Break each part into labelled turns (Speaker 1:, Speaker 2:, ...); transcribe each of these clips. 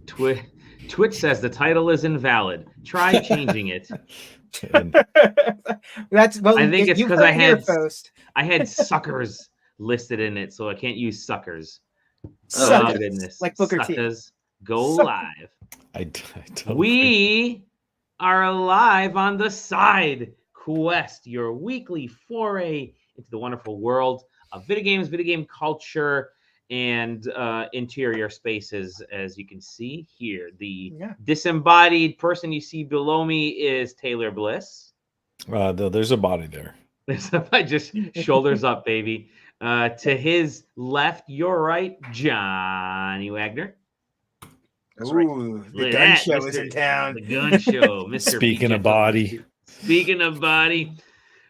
Speaker 1: Twitch says the title is invalid. Try changing it.
Speaker 2: That's well.
Speaker 1: I think it's because I had
Speaker 2: suckers
Speaker 1: suckers listed in it, so I can't use suckers.
Speaker 2: Suckers.
Speaker 1: Oh goodness!
Speaker 2: Like Booker T.
Speaker 1: Suckers go live.
Speaker 3: I don't
Speaker 1: We are live on the SideQuest, your weekly foray into the wonderful world of video games, video game culture, and interior spaces. As you can see here, the disembodied person you see below me is Taylor Bliss.
Speaker 3: There's a body there.
Speaker 1: Just shoulders up, baby. To his left, your right, Johnny Wagner.
Speaker 2: That's right. The gun show is in town.
Speaker 1: The gun show, Mr.
Speaker 3: Speaking of body.
Speaker 1: Speaking of body.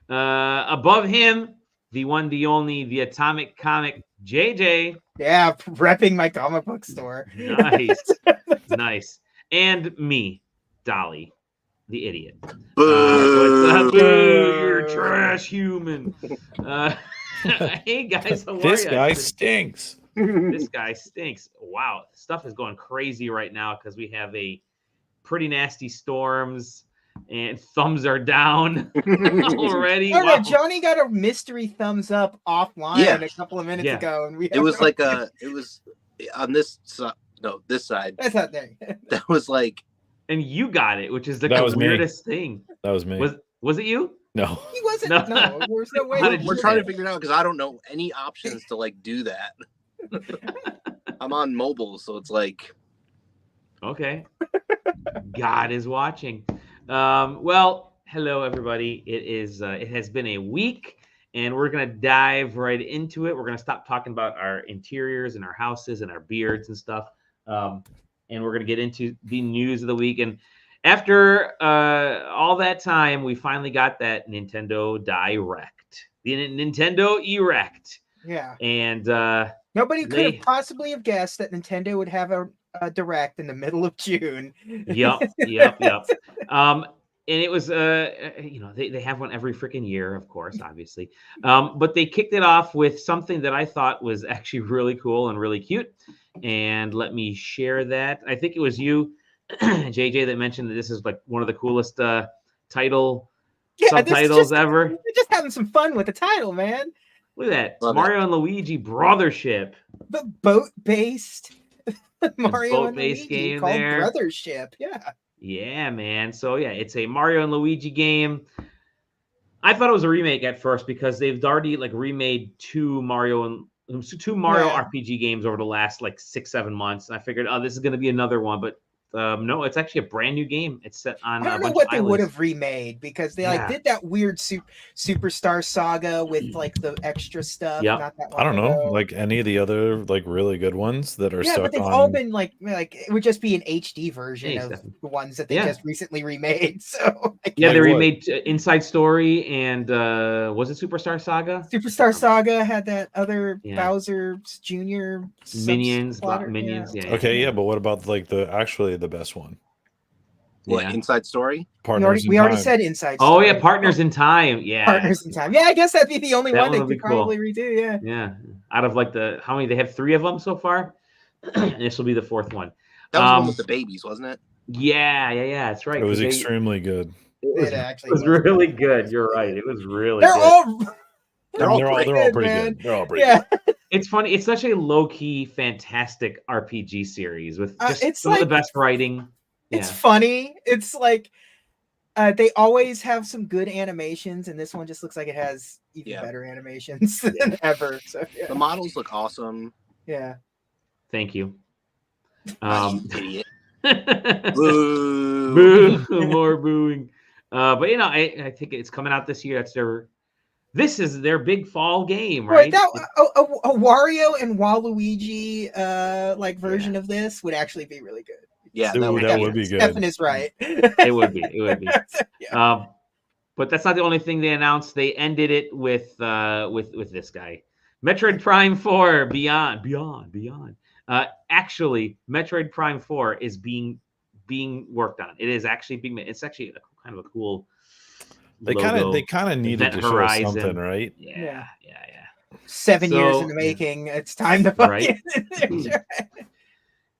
Speaker 1: Above him, the one, the only, the atomic comic, JJ.
Speaker 2: Yeah, repping my comic book store.
Speaker 1: Nice. Nice. And me, Dolly, the idiot.
Speaker 4: Boo!
Speaker 1: What's up? Boo! You're a trash human. Hey, guys, how are
Speaker 3: This
Speaker 1: ya?
Speaker 3: guy stinks.
Speaker 1: This guy stinks. Wow, stuff is going crazy right now because we have a pretty nasty storms and thumbs are down already.
Speaker 2: Oh,
Speaker 1: Wow.
Speaker 2: no, Johnny got a mystery thumbs up offline a couple of minutes ago, and
Speaker 4: it was like it was on this side. No, this side.
Speaker 2: That's not there.
Speaker 4: That was like,
Speaker 1: and you got it, which is the weirdest thing.
Speaker 3: That was me.
Speaker 1: Was it you?
Speaker 3: No,
Speaker 2: he wasn't. No, there's no way.
Speaker 4: We're trying to figure it out because I don't know any options to like do that. I'm on mobile, so it's like,
Speaker 1: okay. God is watching. Well, hello everybody. It has been a week, and we're gonna dive right into it. We're gonna stop talking about our interiors and our houses and our beards and stuff, and we're gonna get into the news of the week. And after all that time, we finally got that Nintendo Direct, the Nintendo Erect.
Speaker 2: Yeah,
Speaker 1: and
Speaker 2: nobody could have possibly have guessed that Nintendo would have a Direct in the middle of June.
Speaker 1: Yep. And it was, they have one every freaking year, of course, obviously. But they kicked it off with something that I thought was actually really cool and really cute. And let me share that. I think it was you, JJ, that mentioned that this is like one of the coolest subtitles ever.
Speaker 2: You're just having some fun with the title, man.
Speaker 1: Look at that. Mario and Luigi Brothership.
Speaker 2: But boat-based Mario and
Speaker 1: boat-based
Speaker 2: Luigi
Speaker 1: game
Speaker 2: called
Speaker 1: there.
Speaker 2: Brothership. Yeah.
Speaker 1: Yeah, man. So yeah, it's a Mario and Luigi game. I thought it was a remake at first because they've already like remade two Mario RPG games over the last like 6-7 months. And I figured, this is going to be another one, but no, it's actually a brand new game. It's set on.
Speaker 2: I don't know what they would have remade because they did that weird Superstar Saga with like the extra stuff.
Speaker 1: Yep.
Speaker 2: Not that long
Speaker 3: I don't know,
Speaker 2: ago.
Speaker 3: like any of the other like really good ones that are stuck
Speaker 2: but they've
Speaker 3: on.
Speaker 2: all been like it would just be an HD version of the ones that they just recently remade. So
Speaker 1: they remade Inside Story and was it Superstar Saga?
Speaker 2: Superstar Saga had that other Bowser Jr.
Speaker 1: Minions.
Speaker 2: Yeah.
Speaker 3: Okay, but what about like the best one?
Speaker 4: What, Inside Story?
Speaker 2: We already said Inside Story.
Speaker 1: Oh yeah, Partners in Time. Yeah,
Speaker 2: Partners in Time. Yeah, I guess that'd be the only one they could probably redo. Yeah.
Speaker 1: Yeah. Out of like how many? They have 3 of them so far. This will be the 4th one.
Speaker 4: That was the one with the babies, wasn't it?
Speaker 1: Yeah. That's right.
Speaker 3: It was extremely good.
Speaker 1: It was really good. You're right. It was really good.
Speaker 3: They're all pretty good. They're all pretty good.
Speaker 1: It's funny. It's such a low-key, fantastic RPG series with just some
Speaker 2: of
Speaker 1: the best writing.
Speaker 2: It's funny. It's like they always have some good animations, and this one just looks like it has even better animations than ever. So
Speaker 4: the models look awesome.
Speaker 2: Yeah.
Speaker 1: Thank you.
Speaker 4: Idiot.
Speaker 1: Boo. More booing. But I think it's coming out this year. This is their big fall game, right?
Speaker 2: A Wario and Waluigi version of this would actually be really good.
Speaker 4: Yeah,
Speaker 3: that would be good.
Speaker 2: Stefan is right.
Speaker 1: It would be. But that's not the only thing they announced. They ended it with this guy, Metroid Prime 4 Beyond. Actually, Metroid Prime 4 is being worked on. It is actually being made. It's actually kind of a cool.
Speaker 3: They kind of needed to show something, right?
Speaker 1: Yeah.
Speaker 2: 7 years in the making. It's time to fucking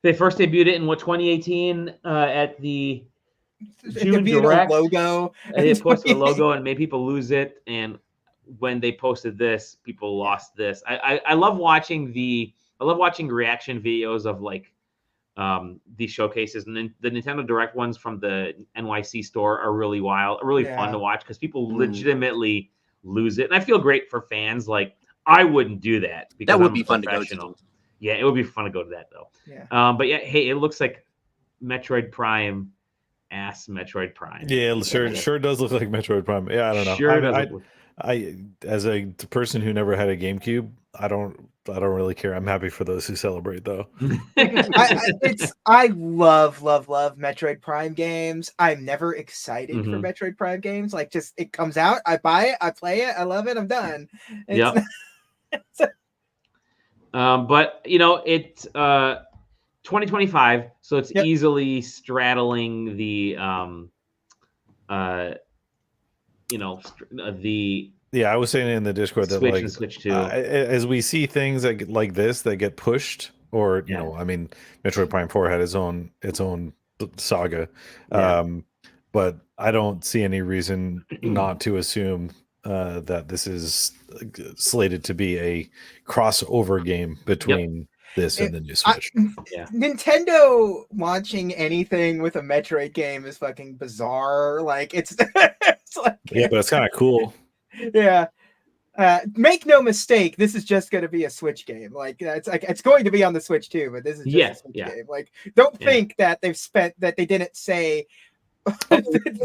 Speaker 1: They first debuted it in 2018 at the June
Speaker 2: Debuted
Speaker 1: Direct.
Speaker 2: a logo.
Speaker 1: They posted a logo and made people lose it. And when they posted this, people lost this. I love watching reaction videos of like these showcases, and then the Nintendo Direct ones from the NYC store are really fun to watch because people legitimately lose it. And I feel great for fans. Like I wouldn't do that because
Speaker 4: that would
Speaker 1: I'm
Speaker 4: be
Speaker 1: a
Speaker 4: fun to go
Speaker 1: professional.
Speaker 4: to.
Speaker 1: Yeah, it would be fun to go to that though.
Speaker 2: Yeah.
Speaker 1: But yeah, hey, it looks like Metroid Prime. Metroid Prime.
Speaker 3: Yeah, sure does look like Metroid Prime. Yeah, I don't know.
Speaker 1: Sure
Speaker 3: I as a person who never had a GameCube, I don't really care. I'm happy for those who celebrate though.
Speaker 2: I love Metroid Prime games. I'm never excited for Metroid Prime games. Like just it comes out, I buy it, I play it, I love it, I'm done.
Speaker 1: Yeah. But you know, it's 2025, so it's easily straddling the
Speaker 3: I was saying in the Discord that
Speaker 1: Switch
Speaker 3: like
Speaker 1: and Switch 2.
Speaker 3: As we see things like this that get pushed, or you know, I mean, Metroid Prime 4 had its own saga, but I don't see any reason not to assume that this is slated to be a crossover game between this and the new Switch.
Speaker 2: Nintendo launching anything with a Metroid game is fucking bizarre. Like it's like,
Speaker 3: but it's kind of cool.
Speaker 2: Yeah. Make no mistake, this is just going to be a Switch game. Like it's going to be on the Switch too, but this is just a Switch game. Like don't think that they didn't say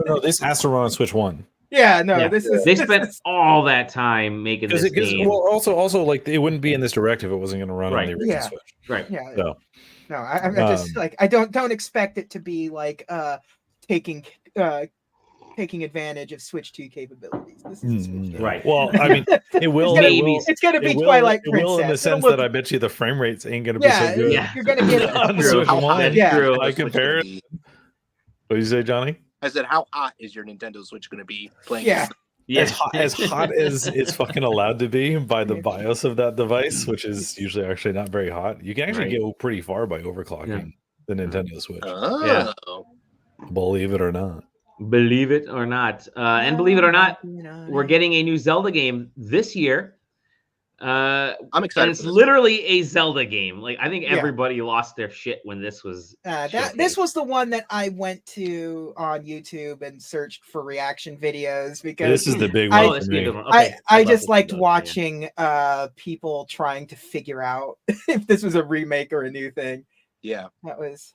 Speaker 3: no, this has to run on Switch 1.
Speaker 2: Yeah, no, this is
Speaker 1: they spent all that time making this game.
Speaker 3: Well, also like it wouldn't be in this direct if it wasn't going to run on the original Switch.
Speaker 1: Right.
Speaker 2: Yeah.
Speaker 3: So.
Speaker 2: No, I'm just like I don't expect it to be like taking advantage of Switch 2 capabilities. This is a Switch game.
Speaker 1: Right.
Speaker 3: Well, I mean, it will.
Speaker 2: It's going to be Twilight Princess.
Speaker 3: It will in the sense that I bet you the frame rates ain't going to be so good.
Speaker 2: Yeah, you're going to get it
Speaker 3: on the Switch 1.
Speaker 1: True.
Speaker 3: I compare it. What did you say, Johnny?
Speaker 4: I said, how hot is your Nintendo Switch going to be playing?
Speaker 2: Yeah.
Speaker 3: As hot as it's fucking allowed to be by the BIOS of that device, which is usually actually not very hot. You can actually get pretty far by overclocking the Nintendo Switch.
Speaker 4: Oh.
Speaker 3: Believe it or not.
Speaker 1: Believe it or not. And believe it or not, we're getting a new Zelda game this year.
Speaker 4: I'm excited.
Speaker 1: And it's literally a Zelda game. Like I think everybody lost their shit when this was.
Speaker 2: This was the one that I went to on YouTube and searched for reaction videos because
Speaker 3: this is the big one.
Speaker 2: I just liked watching people trying to figure out if this was a remake or a new thing.
Speaker 4: Yeah,
Speaker 2: that was.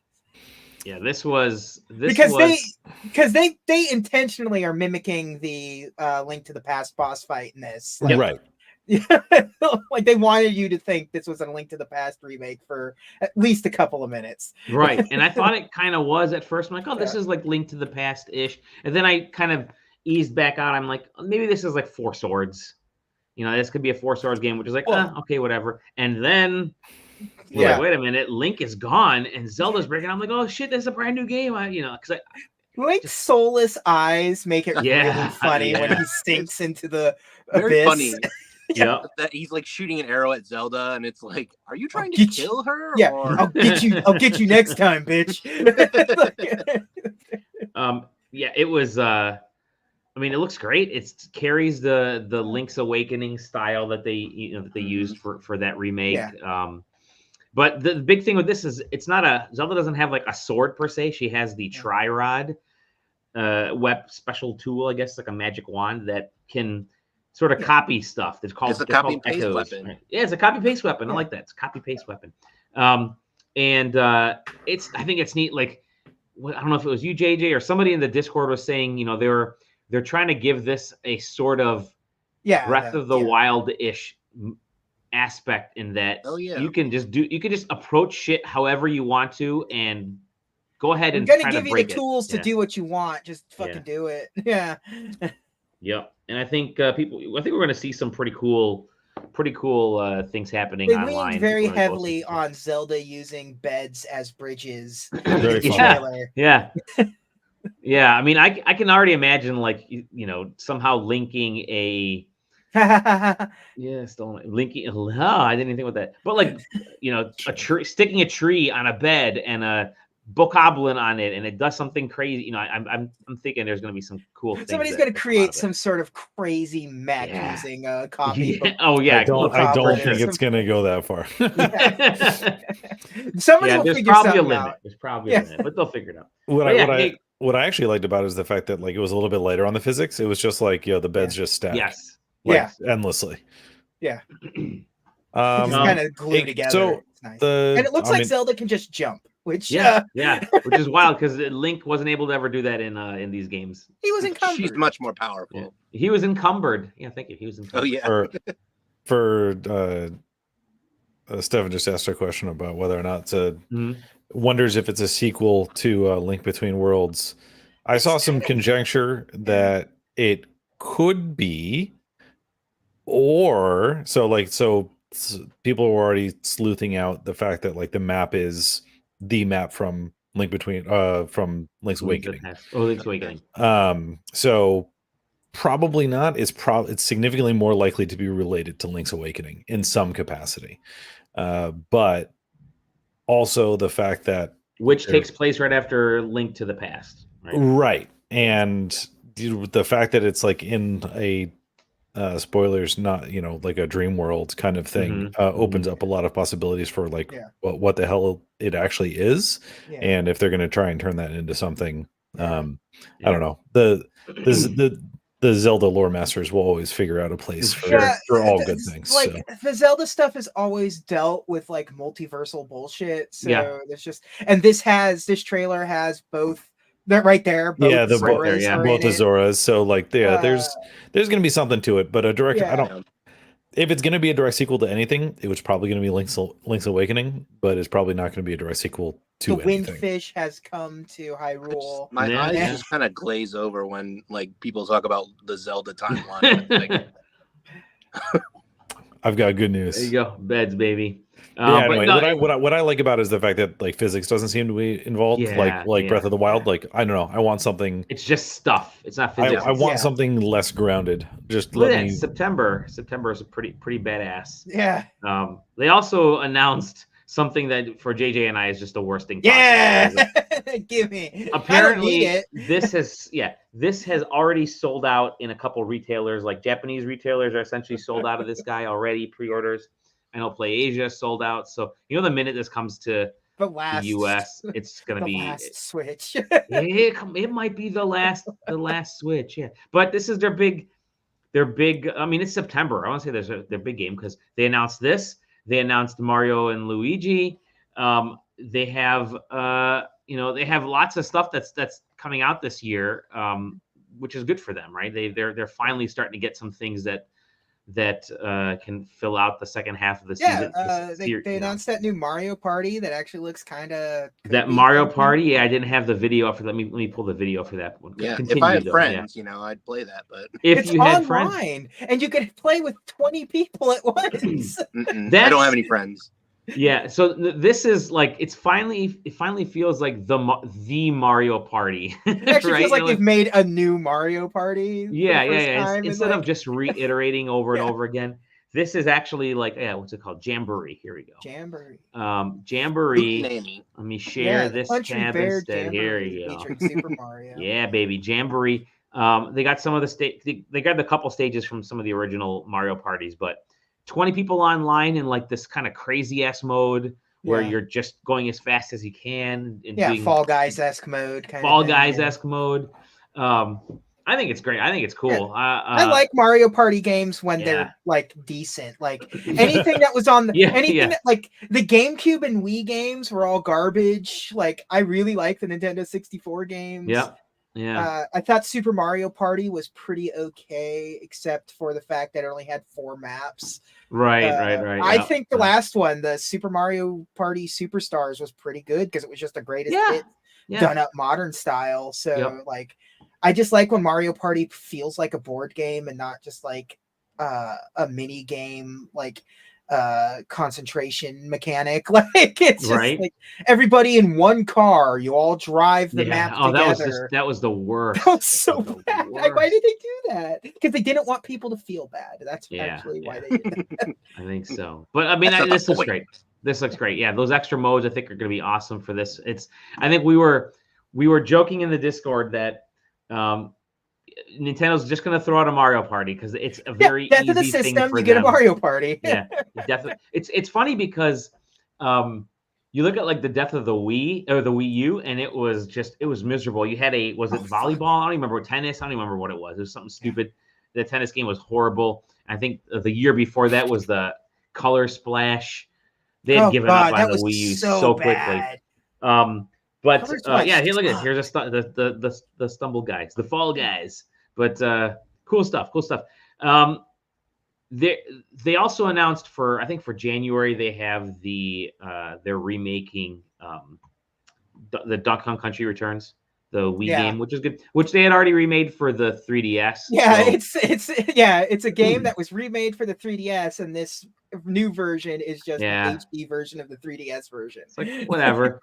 Speaker 1: Yeah, this was
Speaker 2: because they intentionally are mimicking the Link to the Past boss fight in this.
Speaker 3: Like, right.
Speaker 2: Like they wanted you to think this was a Link to the Past remake for at least a couple of minutes.
Speaker 1: Right. And I thought it kind of was at first. I'm like, oh, this is like Link to the Past-ish. And then I kind of eased back out. I'm like, maybe this is like Four Swords. You know, this could be a Four Swords game, which is like, okay, whatever. And then like, wait a minute, Link is gone and Zelda's breaking. I'm like, oh shit, this is a brand new game. Because
Speaker 2: Link's soulless eyes make it really funny when he sinks into the
Speaker 4: very
Speaker 2: abyss.
Speaker 4: Funny.
Speaker 1: Yeah,
Speaker 4: that he's like shooting an arrow at Zelda, and it's like, are you trying to kill her?
Speaker 2: Yeah,
Speaker 4: or...
Speaker 2: I'll get you next time, bitch.
Speaker 1: Yeah, it was. I mean, it looks great. It carries the Link's Awakening style that they used for that remake.
Speaker 2: Yeah.
Speaker 1: But the big thing with this is it's not Zelda doesn't have like a sword per se. She has the Tri-Rod special tool, I guess, like a magic wand that can sort of copy stuff. It's called
Speaker 4: a copy and paste weapon.
Speaker 1: Right? Yeah, it's a copy paste weapon. I like that. It's a copy paste weapon. And I think it's neat. Like, I don't know if it was you, JJ, or somebody in the Discord was saying, they're trying to give this a sort of Breath of the Wild-ish aspect in that you can just approach shit however you want to and go ahead and
Speaker 2: I'm gonna give you the tools to do what you want. Just fucking do it. Yeah.
Speaker 1: Yep. And I think we're going to see some pretty cool things happening online.
Speaker 2: They leaned very heavily on Zelda using beds as bridges.
Speaker 1: Yeah. Yeah. I mean, I can already imagine somehow linking a Yeah, stolen. Linky. I didn't even think about that. But like, a tree, sticking a tree on a bed and a bokoblin on it, and it does something crazy. I'm thinking there's going to be some cool things.
Speaker 2: Somebody's going to
Speaker 1: that come out
Speaker 2: create
Speaker 1: of it.
Speaker 2: some sort of crazy mech using a copy.
Speaker 1: Yeah. Oh yeah,
Speaker 3: I don't think it's going to go that far.
Speaker 2: Somebody will
Speaker 1: there's
Speaker 2: figure
Speaker 1: probably a
Speaker 2: something
Speaker 1: limit.
Speaker 2: out.
Speaker 1: There's probably a limit, but they'll figure it out.
Speaker 3: What I actually liked about it is the fact that like it was a little bit lighter on the physics. It was just like the beds just stack.
Speaker 1: Yes.
Speaker 3: Endlessly.
Speaker 2: Yeah. Just kind of glue together.
Speaker 3: So
Speaker 2: it's nice.
Speaker 3: and
Speaker 2: it looks like Zelda can just jump, which
Speaker 1: which is wild because Link wasn't able to ever do that in these games.
Speaker 2: He was encumbered.
Speaker 4: She's much more powerful.
Speaker 1: Yeah. He was encumbered. Yeah, thank you. He was encumbered.
Speaker 4: Oh yeah.
Speaker 3: For Stefan just asked a question about whether or not wonders if it's a sequel to Link Between Worlds. I saw some conjecture that it could be, or so people were already sleuthing out the fact that like the map is the map from from Link's Awakening.
Speaker 1: Link's Awakening.
Speaker 3: So probably not. It's significantly more likely to be related to Link's Awakening in some capacity. But also the fact that
Speaker 1: takes place right after Link to the Past.
Speaker 3: Right. And the fact that it's like in a spoilers, not like a dream world kind of thing, opens up a lot of possibilities for like what the hell it actually is, and if they're going to try and turn that into something. I don't know. The Zelda lore masters will always figure out a place for all good things.
Speaker 2: Like the Zelda stuff has always dealt with like multiversal bullshit. So there's just, and this trailer has both. That right there, both
Speaker 3: both the Zoras. So like, there's going to be something to it, but a direct. I don't. If it's going to be a direct sequel to anything, it was probably going to be Link's Awakening, but it's probably not going to be a direct sequel to anything.
Speaker 2: The Windfish has come to Hyrule.
Speaker 4: My eyes just kind of glaze over when like people talk about the Zelda timeline.
Speaker 3: I've got good news.
Speaker 1: There you go, beds, baby.
Speaker 3: Anyway, what I like about it is the fact that like physics doesn't seem to be involved, like Breath of the Wild. Like I don't know, I want something.
Speaker 1: It's just stuff. It's not physics.
Speaker 3: I want something less grounded. Just
Speaker 1: September. September is a pretty
Speaker 2: Yeah.
Speaker 1: badass. They also announced something that for JJ and I is just the worst thing.
Speaker 2: Yeah, give me.
Speaker 1: Apparently, this has already sold out in a couple retailers. Like Japanese retailers are essentially sold out of this guy already. Pre-orders. I know Play Asia sold out. So the minute this comes to the US, it's gonna be
Speaker 2: last Switch.
Speaker 1: it might be the last Switch. Yeah, but this is their big. I mean, it's September. I want to say their big game because they announced this. They announced Mario and Luigi. They have they have lots of stuff that's coming out this year, which is good for them, right? They're finally starting to get some things that can fill out the second half of the season.
Speaker 2: They announced that new Mario Party that actually looks kind of
Speaker 1: that Mario Party. Yeah, I didn't have the video for that. Let me pull the video for that one.
Speaker 4: Yeah, if I had friends, I'd play that. But
Speaker 2: if you had friends, and you could play with 20 people at once.
Speaker 4: I don't have any friends.
Speaker 1: Yeah, so this is like it finally feels like the Mario Party.
Speaker 2: It actually feels like they've made a new Mario Party.
Speaker 1: Yeah. Instead of just reiterating over and over again, this is actually like what's it called? Jamboree. Here we go. Jamboree. Let me share this tab instead. Here you go.
Speaker 2: Super Mario.
Speaker 1: Yeah, baby, Jamboree. They got some of the they got a couple stages from some of the original Mario parties, but 20 people online in like this kind of crazy ass mode where you're just going as fast as you can. And doing
Speaker 2: Fall Guys-esque mode.
Speaker 1: Fall Guys-esque mode. I think it's great. I think it's cool.
Speaker 2: Yeah. I like Mario Party games when they're like decent. Like anything that was on that, like the GameCube and Wii games were all garbage. Like I really like the Nintendo 64 games.
Speaker 1: Yeah.
Speaker 2: I thought Super Mario Party was pretty okay, except for the fact that it only had 4 maps.
Speaker 1: Right.
Speaker 2: I think the last one, the Super Mario Party Superstars, was pretty good because it was just the greatest hit done up modern style. So like, I just like when Mario Party feels like a board game and not just like a mini game. Like concentration mechanic. Like it's just
Speaker 1: Right.
Speaker 2: like everybody in one car, you all drive the map together.
Speaker 1: That was the worst.
Speaker 2: That was so
Speaker 1: the
Speaker 2: bad.
Speaker 1: worst.
Speaker 2: Why did they do that? Because they didn't want people to feel bad. That's actually why they did that.
Speaker 1: I think so. But I mean, this looks great. This looks great. Yeah, those extra modes I think are going to be awesome for this. I think we were joking in the Discord that Nintendo's just going to throw out a Mario Party because it's a very
Speaker 2: death
Speaker 1: easy
Speaker 2: of the
Speaker 1: thing
Speaker 2: system.
Speaker 1: for
Speaker 2: You get
Speaker 1: them.
Speaker 2: a Mario Party.
Speaker 1: Yeah, definitely. It's funny because you look at like the death of the Wii or the Wii U, and it was miserable. You had was it volleyball? I don't even remember. Tennis? I don't even remember what it was. It was something stupid. The tennis game was horrible. I think the year before that was the Color Splash. They had given up on the Wii U so quickly. But yeah, here, look at it. Here's the stumble guys, the fall guys. But cool stuff. They also announced for January they have they're remaking the Donkey Kong Country Returns, the Wii game, which is good, which they had already remade for the 3DS.
Speaker 2: Yeah, so. it's a game that was remade for the 3DS, and this new version is just an HD version of the 3DS version.
Speaker 1: It's like whatever.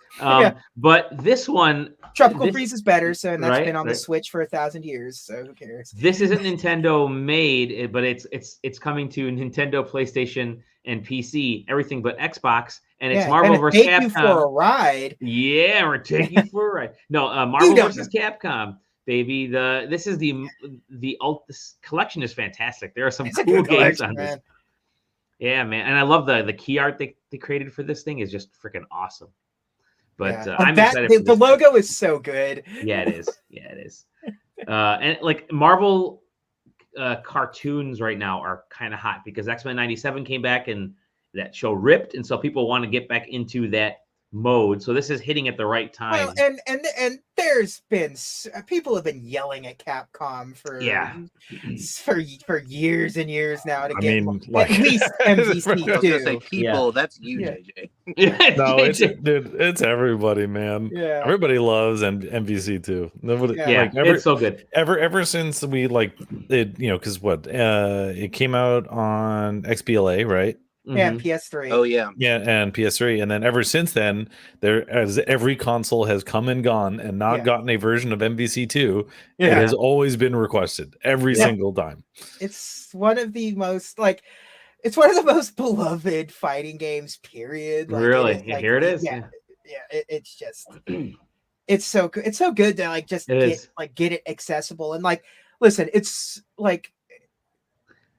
Speaker 1: But this one,
Speaker 2: Tropical Freeze is better, so that's been on the Switch for 1,000 years. So who cares?
Speaker 1: This isn't Nintendo made, but it's coming to Nintendo, PlayStation, and PC, everything but Xbox, and it's Marvel vs. Capcom.
Speaker 2: You for a ride.
Speaker 1: Yeah, we're taking you for a ride. No, Marvel vs. Capcom. Baby, this collection is fantastic. There are some cool games on this. Yeah, man, and I love the key art they created for this thing is just freaking awesome. But I'm excited.
Speaker 2: The logo is so good.
Speaker 1: Yeah, it is. And like Marvel cartoons right now are kind of hot because X-Men 97 came back and that show ripped, and so people want to get back into that mode. So this is hitting at the right time.
Speaker 2: Well, and there's been people have been yelling at Capcom for years and years now to get at least MVC2.
Speaker 4: People, that's you, JJ.
Speaker 3: No, it's everybody, man. Yeah, everybody loves MVC2. Nobody,
Speaker 1: it's so good.
Speaker 3: Ever since we it, because it came out on XBLA, right?
Speaker 2: Yeah, PS3.
Speaker 4: Oh yeah,
Speaker 3: and PS3, and then ever since then, every console has come and gone and not gotten a version of MVC2. It has always been requested every single time.
Speaker 2: It's one of the most beloved fighting games. Period.
Speaker 1: Really? Here it is.
Speaker 2: Yeah. It's just it's so good. It's so good to get it accessible and listen. It's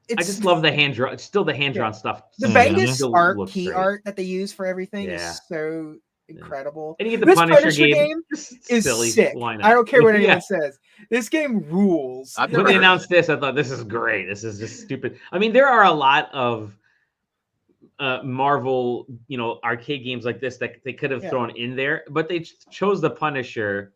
Speaker 1: I just love the hand drawn. It's still the hand drawn stuff.
Speaker 2: The Bangus art that they use for everything is so incredible.
Speaker 1: And you get the Punisher game
Speaker 2: is
Speaker 1: silly.
Speaker 2: sick. I don't care what anyone says. This game rules.
Speaker 1: When they announced this, I thought this is great. This is just stupid. I mean, there are a lot of Marvel, arcade games like this that they could have thrown in there, but they chose the Punisher.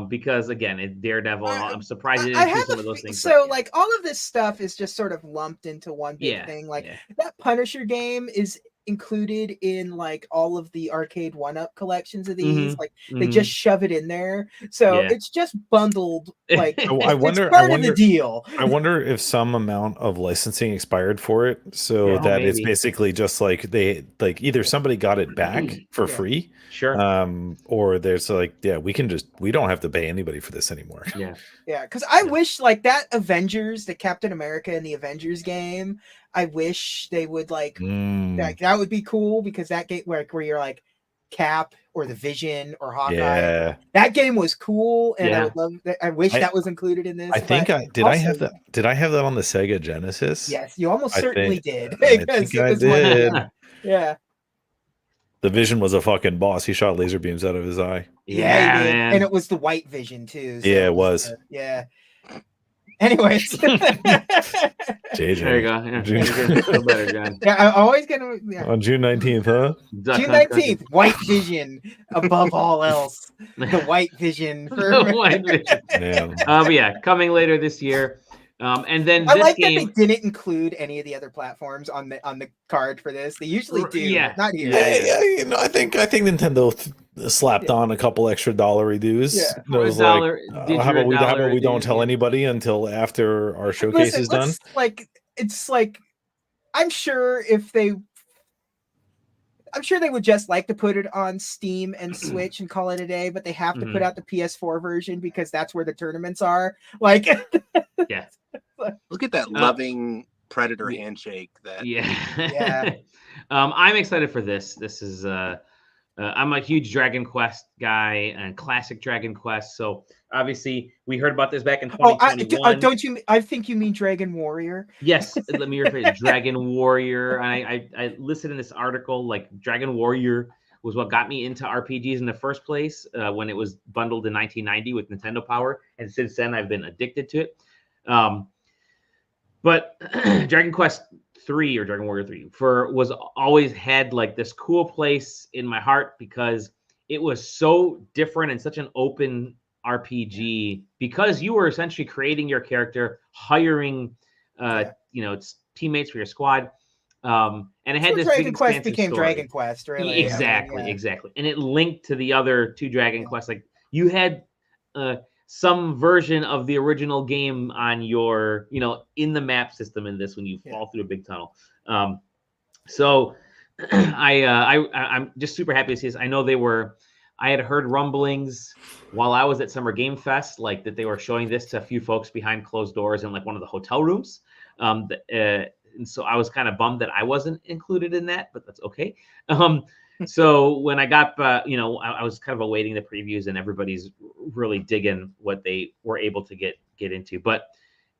Speaker 1: Because again, it's Daredevil. I'm surprised they didn't do some of those things.
Speaker 2: So all of this stuff is just sort of lumped into one big thing. That Punisher game is included in all of the arcade 1-up collections of these. They just shove it in there, so it's just bundled.
Speaker 3: I wonder
Speaker 2: of the deal.
Speaker 3: I wonder if some amount of licensing expired for it, so that it's basically just they either somebody got it back for free, or there's we don't have to pay anybody for this anymore.
Speaker 2: Because I wish that Avengers, the Captain America and the Avengers game, I wish they would that would be cool, because that game where you're Cap or the Vision or Hawkeye, that game was cool, and I would love that. I wish that was included in this.
Speaker 3: I think did I have that on the Sega Genesis?
Speaker 2: Yes, you almost certainly did.
Speaker 3: I think I did.
Speaker 2: Yeah.
Speaker 3: The Vision was a fucking boss. He shot laser beams out of his eye.
Speaker 2: Yeah, he did. And it was the white Vision too. So
Speaker 3: it was.
Speaker 2: Anyways,
Speaker 3: JJ.
Speaker 1: There you go. Feel better, John.
Speaker 2: I'm always gonna
Speaker 3: on June 19th, huh?
Speaker 2: June 19th, White Vision above all else. The White Vision.
Speaker 1: The White Vision. But coming later this year. And then
Speaker 2: I that they didn't include any of the other platforms on the card for this. They usually do. Not here.
Speaker 3: I think Nintendo slapped on a couple extra $1 dues. It was how about we don't tell anybody until after our showcase is done?
Speaker 2: I'm sure if they I'm sure they would just like to put it on Steam and Switch and call it a day, but they have to put out the PS4 version because that's where the tournaments are. Like,
Speaker 1: yeah.
Speaker 4: Look at that loving Predator handshake.
Speaker 1: Yeah. I'm excited for this. This is I'm a huge Dragon Quest guy and classic Dragon Quest. So obviously we heard about this back in 2021.
Speaker 2: Don't you? I think you mean Dragon Warrior.
Speaker 1: Yes, let me rephrase. Dragon Warrior. I listed in this article like Dragon Warrior was what got me into RPGs in the first place when it was bundled in 1990 with Nintendo Power, and since then I've been addicted to it. But Dragon Quest 3 or Dragon Warrior 3 was always had like this cool place in my heart because it was so different and such an open RPG because you were essentially creating your character, hiring teammates for your squad. And it had this
Speaker 2: Dragon Quest
Speaker 1: expansive
Speaker 2: became
Speaker 1: story.
Speaker 2: Dragon Quest, really.
Speaker 1: Exactly. And it linked to the other two Dragon Quests. Like you had some version of the original game on your, in the map system in this when you fall through a big tunnel. So I'm just super happy to see this. I know I had heard rumblings while I was at Summer Game Fest, like that they were showing this to a few folks behind closed doors in like one of the hotel rooms. And so I was kind of bummed that I wasn't included in that, but that's okay. So when I got, I was kind of awaiting the previews, and everybody's really digging what they were able to get into. But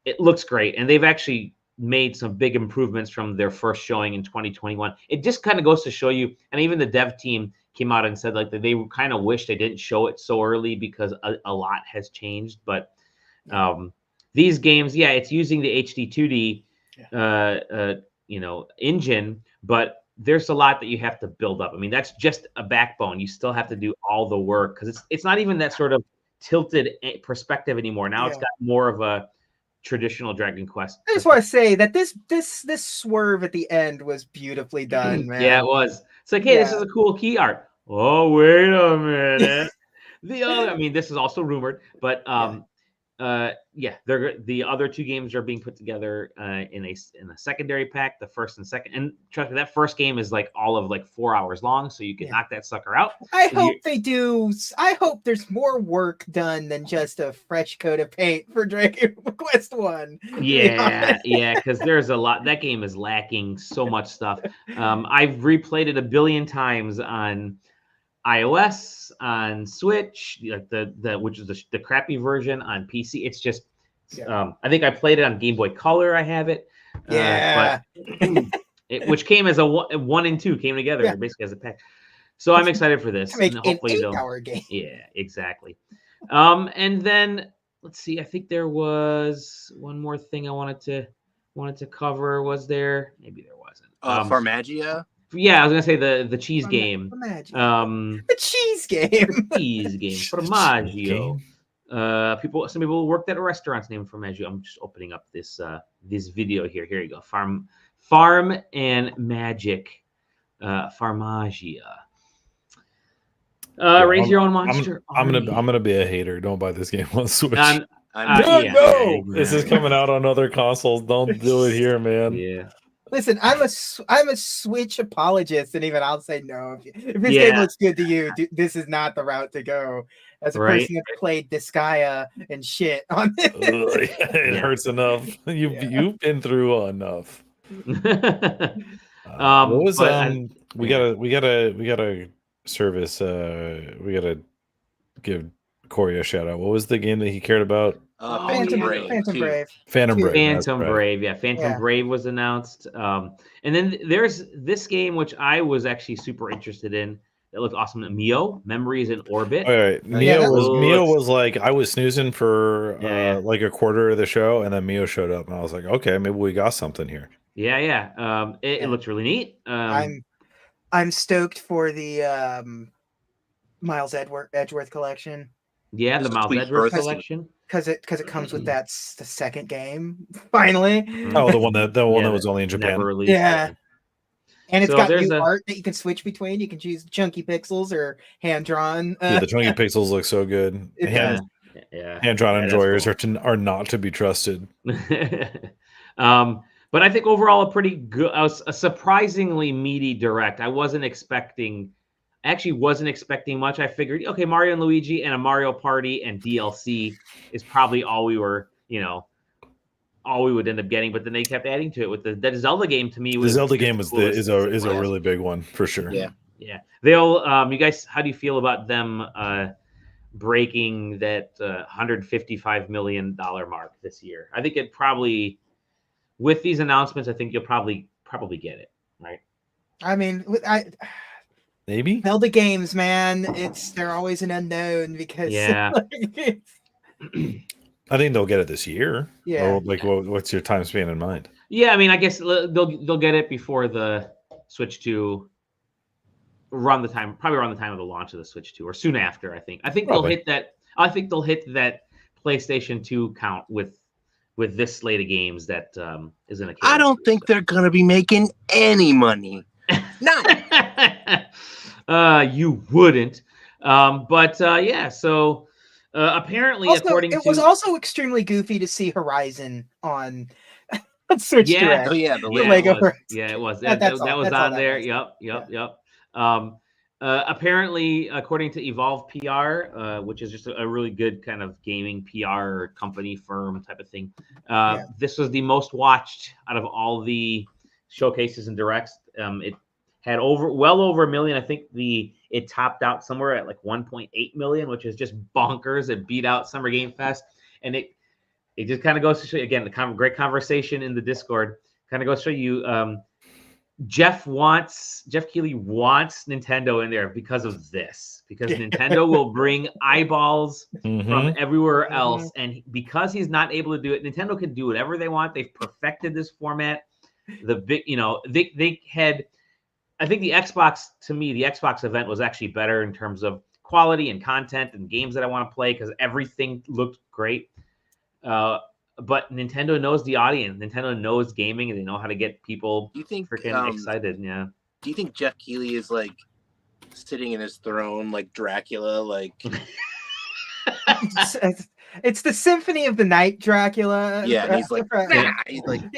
Speaker 1: it looks great, and they've actually made some big improvements from their first showing in 2021. It just kind of goes to show you, and even the dev team came out and said like that they kind of wish they didn't show it so early because a lot has changed. But these games, it's using the HD 2D, engine, but there's a lot that you have to build up. I mean, that's just a backbone. You still have to do all the work because it's not even that sort of tilted perspective anymore. Now it's got more of a traditional Dragon Quest.
Speaker 2: I just want to say that this swerve at the end was beautifully done, man.
Speaker 1: Yeah, it was. It's like, hey, this is a cool key art. Oh, wait a minute. This is also rumored, but the other two games are being put together in a secondary pack, the first and second. And trust me, that first game is like all of like 4 hours long, so you can knock that sucker out.
Speaker 2: I hope they do. I hope there's more work done than just a fresh coat of paint for Dragon Quest 1.
Speaker 1: Yeah, because there's a lot. That game is lacking so much stuff. I've replayed it a billion times on iOS, on Switch, like which is the crappy version on PC. It's just I think I played it on Game Boy Color. I have it, but which came as a 1 and 2 came together basically as a pack. So I'm excited for this.
Speaker 2: To make an 8-hour game.
Speaker 1: Yeah, exactly. And then let's see. I think there was one more thing I wanted to cover. Was there? Maybe there wasn't.
Speaker 4: Farmagia.
Speaker 1: Yeah, I was gonna say the cheese game.
Speaker 2: The cheese game.
Speaker 1: Cheese game. Formaggio. Some people worked at a restaurant named Formaggio. I'm just opening up this video here. Here you go. Farm and Magic. Farmagia. Raise your own monster.
Speaker 3: I'm gonna be a hater. Don't buy this game on Switch.
Speaker 1: No.
Speaker 3: This is coming out on other consoles. Don't do it here, man.
Speaker 1: Yeah.
Speaker 2: Listen, I'm a Switch apologist, and even I'll say no. If this game looks good to you, this is not the route to go. As a person that played Disgaea and shit on it,
Speaker 3: it hurts enough. You've been through enough. What was we gotta service. We gotta give Corey a shout out. What was the game that he cared about?
Speaker 2: Phantom Brave.
Speaker 3: Phantom Brave.
Speaker 1: Phantom Brave was announced. And then there's this game which I was actually super interested in. That looked awesome. Mio, Memories in Orbit.
Speaker 3: All right. Mio was like, I was snoozing for like a quarter of the show, and then Mio showed up, and I was like, okay, maybe we got something here.
Speaker 1: It looked really neat.
Speaker 2: I'm stoked for the Miles Edgeworth collection.
Speaker 1: Yeah, the Miles Edgeworth collection.
Speaker 2: Because it comes with the second game finally.
Speaker 3: Oh, the one that was only in Japan.
Speaker 2: Yeah, and it's got new art that you can switch between. You can choose chunky pixels or hand drawn.
Speaker 3: The chunky pixels look so good. Hand drawn enjoyers cool. are not to be trusted.
Speaker 1: But I think overall a pretty good, a surprisingly meaty direct. I actually wasn't expecting much. I figured, okay, Mario and Luigi and a Mario Party and DLC is probably all we were, all we would end up getting. But then they kept adding to it with that Zelda game. To me,
Speaker 3: the Zelda game is a really big one for sure.
Speaker 4: Yeah.
Speaker 1: They'll you guys, how do you feel about them breaking that $155 million mark this year? I think it probably, with these announcements, I think you'll probably get it, right?
Speaker 2: I mean,
Speaker 3: maybe
Speaker 2: Zelda games, man. They're always an unknown because
Speaker 1: yeah.
Speaker 3: I think they'll get it this year.
Speaker 2: Yeah.
Speaker 3: What's your time span in mind?
Speaker 1: Yeah, I mean, I guess they'll get it before the Switch 2. Probably around the time of the launch of the Switch 2 or soon after. I think they'll hit that. I think they'll hit that PlayStation 2 count with this slate of games that is in a.
Speaker 4: I don't think they're gonna be making any money. No.
Speaker 1: You wouldn't. Yeah. So apparently,
Speaker 2: it was also extremely goofy to see Horizon on Switch Direct.
Speaker 4: Oh yeah,
Speaker 1: the Lego. It was. That was on there. Yep. Apparently, according to Evolve PR, which is just a really good kind of gaming PR company firm type of thing, this was the most watched out of all the showcases and directs. It had well over 1 million. I think it topped out somewhere at like 1.8 million, which is just bonkers. It beat out Summer Game Fest, and it just kind of goes to show you, again, the great conversation in the Discord kind of goes to show you. Jeff Keighley wants Nintendo in there because of this, because Nintendo will bring eyeballs from everywhere else. And because he's not able to do it, Nintendo can do whatever they want. They've perfected this format. They had, I think the Xbox event was actually better in terms of quality and content and games that I want to play because everything looked great. But Nintendo knows the audience. Nintendo knows gaming, and they know how to get people freaking excited. Yeah.
Speaker 4: Do you think Jeff Keighley is like sitting in his throne like Dracula? Like
Speaker 2: it's the Symphony of the Night Dracula.
Speaker 4: Yeah, and he's like,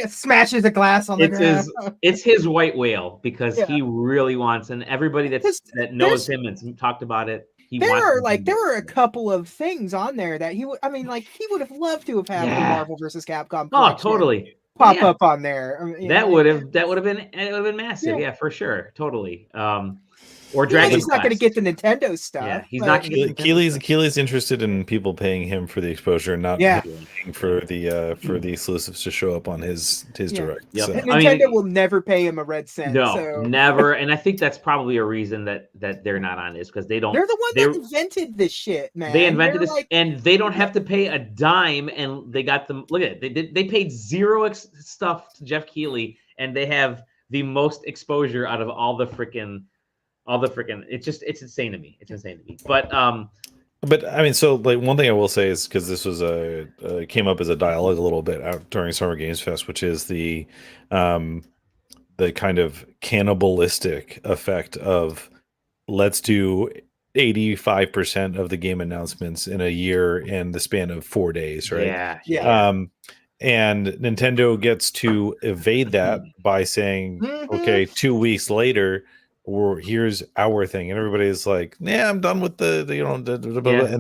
Speaker 2: smashes a glass on the ground.
Speaker 1: It's his white whale because he really wants, and everybody that knows him and talked about it.
Speaker 2: There were a couple of things on there that he would have loved to have had the Marvel vs. Capcom.
Speaker 1: Oh, totally.
Speaker 2: Pop up on there.
Speaker 1: That would have been massive. Yeah, for sure. Totally. Or Dragon.
Speaker 2: He's not going to get the Nintendo stuff.
Speaker 1: Yeah, he's not.
Speaker 3: Keighley's interested in people paying him for the exposure, not paying for the exclusives to show up on his direct.
Speaker 1: Yep.
Speaker 3: So.
Speaker 2: Nintendo will never pay him a red cent.
Speaker 1: No, never. And I think that's probably a reason that they're not on this because they don't.
Speaker 2: They're the one that invented this shit, man.
Speaker 1: They invented this, and they don't have to pay a dime. And they got them. Look at it. They paid zero stuff to Jeff Keighley, and they have the most exposure out of all the freaking. It's insane to me. But
Speaker 3: I mean, so like one thing I will say is because this was came up as a dialogue a little bit out during Summer Games Fest, which is the kind of cannibalistic effect of let's do 85% of the game announcements in a year in the span of 4 days, right?
Speaker 1: Yeah.
Speaker 3: And Nintendo gets to evade that by saying, okay, 2 weeks later. Or here's our thing, and everybody's like, "Yeah, I'm done with the and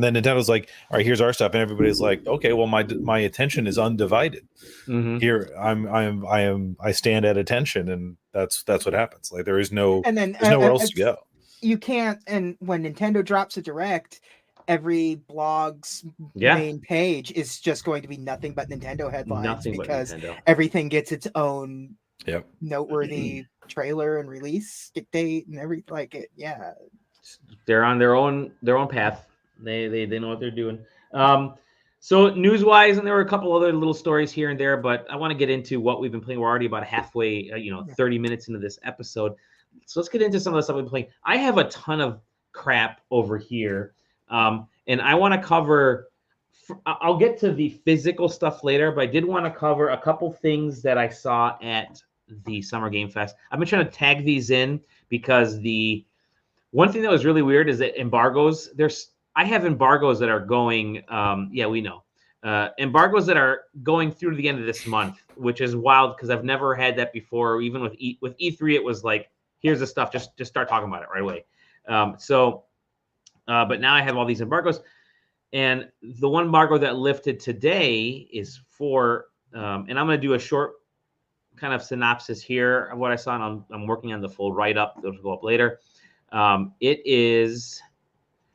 Speaker 3: then Nintendo's like, "All right, here's our stuff," and everybody's like, "Okay, well, my attention is undivided. Here, I stand at attention, and that's what happens. Like there is there's nowhere else to go.
Speaker 2: You can't. And when Nintendo drops a direct, every blog's main page is just going to be nothing but Nintendo headlines because everything gets its own noteworthy trailer and release date and everything.
Speaker 1: They're on their own path. They know what they're doing. So news wise, and there were a couple other little stories here and there, but I want to get into what we've been playing. We're already about halfway 30 minutes into this episode, so let's get into some of the stuff we've been playing. I have a ton of crap over here, and I want to cover. I'll get to the physical stuff later, but I did want to cover a couple things that I saw at the Summer Game Fest. I've been trying to tag these in because the one thing that was really weird is that embargoes. I have embargoes that are going. We know embargoes that are going through to the end of this month which is wild because I've never had that before. Even with E3, it was like, here's the stuff, just start talking about it right away. But now I have all these embargoes, and the one embargo that lifted today is for, and I'm going to do a short kind of synopsis here of what I saw, and I'm working on the full write-up. It'll go up later. It is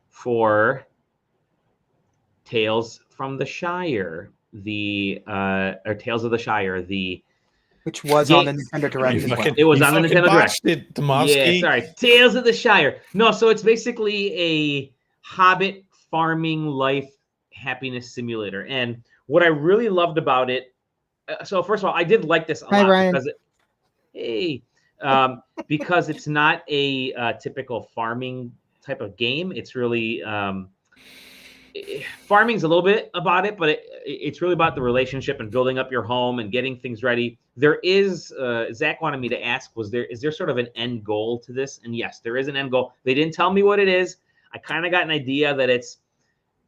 Speaker 1: for Tales from the Shire, or Tales of the Shire,
Speaker 2: which was on the Nintendo Direct as well.
Speaker 1: It was on the Nintendo Direct.
Speaker 3: Yeah,
Speaker 1: sorry. Tales of the Shire. No, so it's basically a Hobbit farming life happiness simulator. And what I really loved about it, so first of all, I did like this a lot.
Speaker 2: Ryan.
Speaker 1: Because it's not a typical farming type of game. It's really farming's a little bit about it, but it's really about the relationship and building up your home and getting things ready. There is Zach wanted me to ask, is there sort of an end goal to this? And yes, there is an end goal. They didn't tell me what it is. I kind of got an idea that it's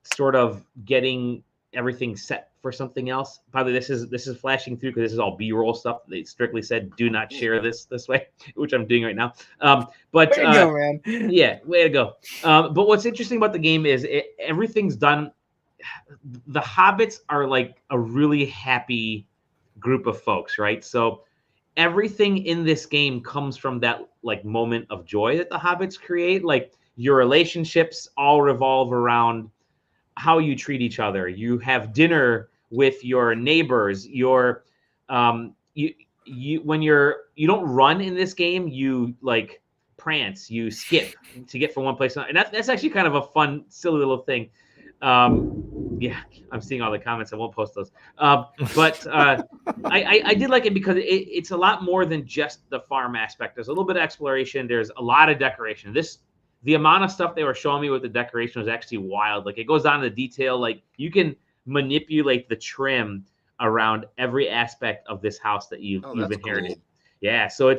Speaker 1: sort of getting everything set for something else. By the way, this is flashing through because this is all B-roll stuff. They strictly said do not share this way, which I'm doing right now. But
Speaker 2: way to go, man.
Speaker 1: Yeah, way to go. But what's interesting about the game is everything's done. The hobbits are like a really happy group of folks, right? So everything in this game comes from that like moment of joy that the hobbits create. Like your relationships all revolve around how you treat each other. You have dinner with your neighbors. You don't run in this game. You like prance. You skip to get from one place to another. And that's actually kind of a fun, silly little thing. Yeah, I'm seeing all the comments. I won't post those. But I did like it because it's a lot more than just the farm aspect. There's a little bit of exploration. There's a lot of decoration. The amount of stuff they were showing me with the decoration was actually wild. Like it goes down to detail. Like you can manipulate the trim around every aspect of this house that you've inherited. Cool. Yeah, so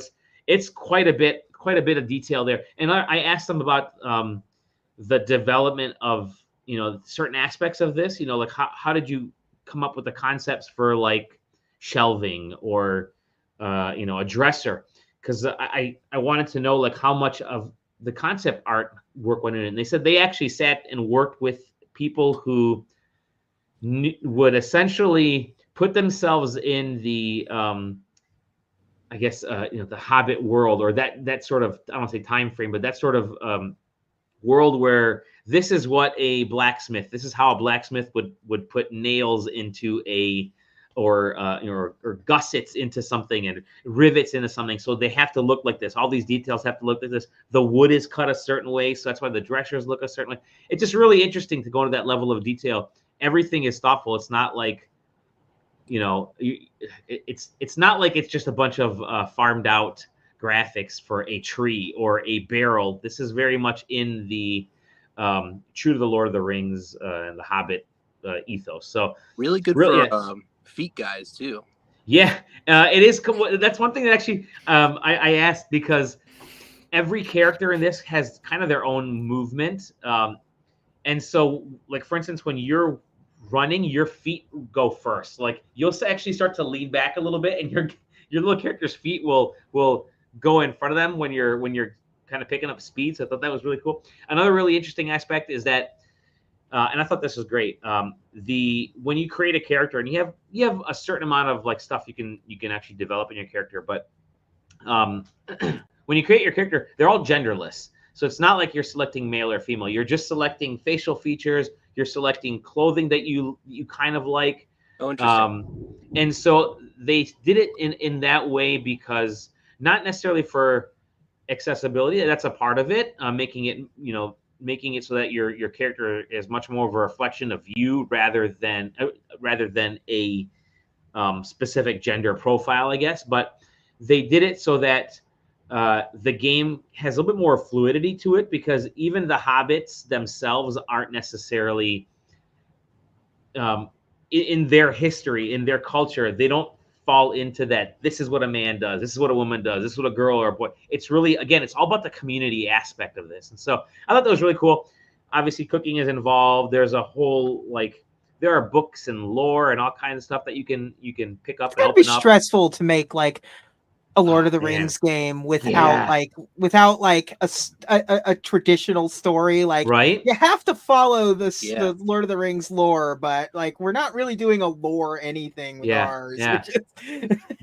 Speaker 1: it's quite a bit of detail there. And I asked them about the development of certain aspects of this. Like how did you come up with the concepts for like shelving or a dresser? Because I wanted to know like how much of the concept art work went in. And they said they actually sat and worked with people who would essentially put themselves in the, the Hobbit world, or that sort of, I don't want to say time frame, but that sort of world where this is what a blacksmith, this is how a blacksmith would put nails into or gussets into something and rivets into something. So they have to look like this. All these details have to look like this. The wood is cut a certain way, so that's why the dressers look a certain way. It's just really interesting to go to that level of detail. Everything is thoughtful. It's not like, it's not like it's just a bunch of farmed out graphics for a tree or a barrel. This is very much in the true to the Lord of the Rings and the Hobbit ethos. So
Speaker 4: really good for feet guys too.
Speaker 1: Yeah, it is. That's one thing that actually I asked, because every character in this has kind of their own movement. And so, like, for instance, when you're running, your feet go first. Like, you'll actually start to lean back a little bit, and your little character's feet will go in front of them when you're kind of picking up speed. So I thought that was really cool. Another really interesting aspect is that, and I thought this was great. When you create a character, and you have a certain amount of like stuff you can actually develop in your character, but when you create your character, they're all genderless. So it's not like you're selecting male or female. You're just selecting facial features. You're selecting clothing that you kind of like.
Speaker 4: Oh, interesting.
Speaker 1: And so they did it in that way, because not necessarily for accessibility. That's a part of it. Making it so that your character is much more of a reflection of you rather than a specific gender profile, I guess. But they did it so that the game has a little bit more fluidity to it, because even the hobbits themselves aren't necessarily in their history, in their culture, they don't fall into that. This is what a man does. This is what a woman does. This is what a girl or a boy. It's really, again, it's all about the community aspect of this. And so I thought that was really cool. Obviously, cooking is involved. There's a whole like there are books and lore and all kinds of stuff that you can pick up.
Speaker 2: It's gotta be stressful to make like a Lord of the Rings game without like a traditional story. Like
Speaker 1: right,
Speaker 2: you have to follow the Lord of the Rings lore, but like we're not really doing a lore anything with ours.
Speaker 1: Yeah.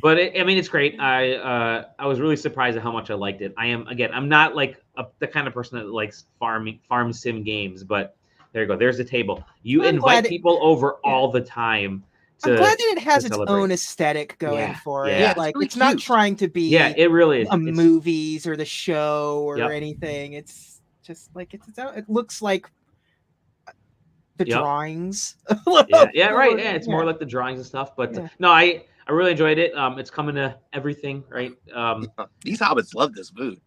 Speaker 1: But I mean, it's great. I was really surprised at how much I liked it. I'm not like the kind of person that likes farm sim games, but there you go. There's the table. You invite people over all the time.
Speaker 2: I'm glad that it has its own aesthetic going for it. Like it's not trying to be
Speaker 1: it really is.
Speaker 2: a movies or the show or anything. It's just like it looks like the drawings.
Speaker 1: Right. Yeah, it's more like the drawings and stuff. But no, I really enjoyed it. It's coming to everything, right?
Speaker 4: These hobbits love this food.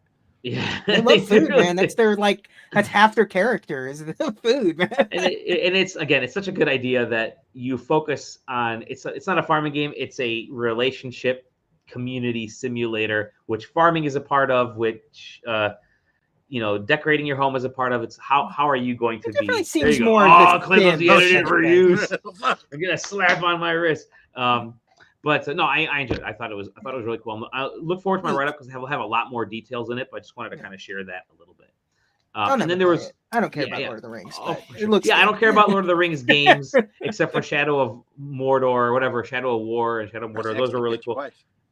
Speaker 1: Yeah,
Speaker 2: they love food, man. That's half their character is the food, man.
Speaker 1: And it's such a good idea that you focus on. It's not a farming game. It's a relationship community simulator, which farming is a part of. Which decorating your home is a part of. It's how are you going to be?
Speaker 2: Seems more.
Speaker 1: Clinton's the editor for use. I'm gonna slap on my wrist. But no, I enjoyed it. I thought it was really cool. I look forward to my write-up because we'll have a lot more details in it. But I just wanted to kind of share that a little bit. And then there was
Speaker 2: I don't care about Lord of the Rings.
Speaker 1: It looks I don't care about Lord of the Rings games except for Shadow of Mordor or whatever, Shadow of War and Shadow of Mordor. Those were really cool.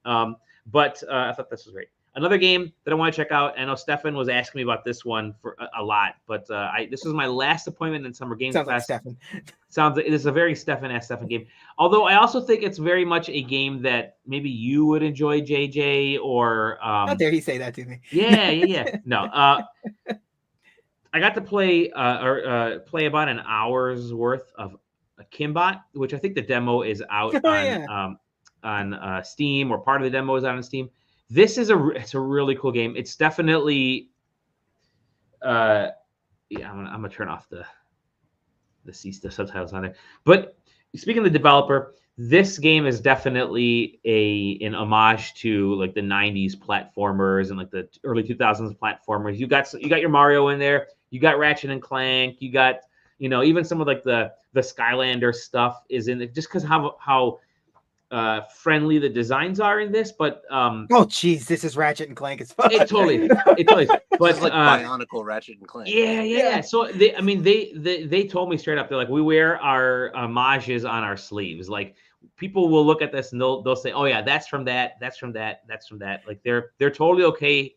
Speaker 1: But I thought this was great. Another game that I want to check out. I know Stefan was asking me about this one for a lot, but this was my last appointment in Summer Games
Speaker 2: Class.
Speaker 1: Like
Speaker 2: Stefan.
Speaker 1: Sounds like it is a very Stefan game. Although I also think it's very much a game that maybe you would enjoy, JJ, or
Speaker 2: how dare you say that to me?
Speaker 1: Yeah. No, I got to play play about an hour's worth of Akimbot, which I think the demo is out on Steam, or part of the demo is out on Steam. This is it's a really cool game. It's definitely I'm gonna turn off the subtitles on it. But speaking of the developer, this game is definitely an homage to like the 90s platformers and like the early 2000s platformers. You got your Mario in there, you got Ratchet and Clank, you got even some of like the Skylander stuff is in it, just because how friendly the designs are in this. But
Speaker 2: this is Ratchet and Clank as fuck.
Speaker 1: It totally but
Speaker 4: it's like Bionicle Ratchet and Clank.
Speaker 1: Yeah. So they told me straight up, they're like, we wear our homages on our sleeves. Like people will look at this and they'll say, oh yeah, that's from that. Like they're totally okay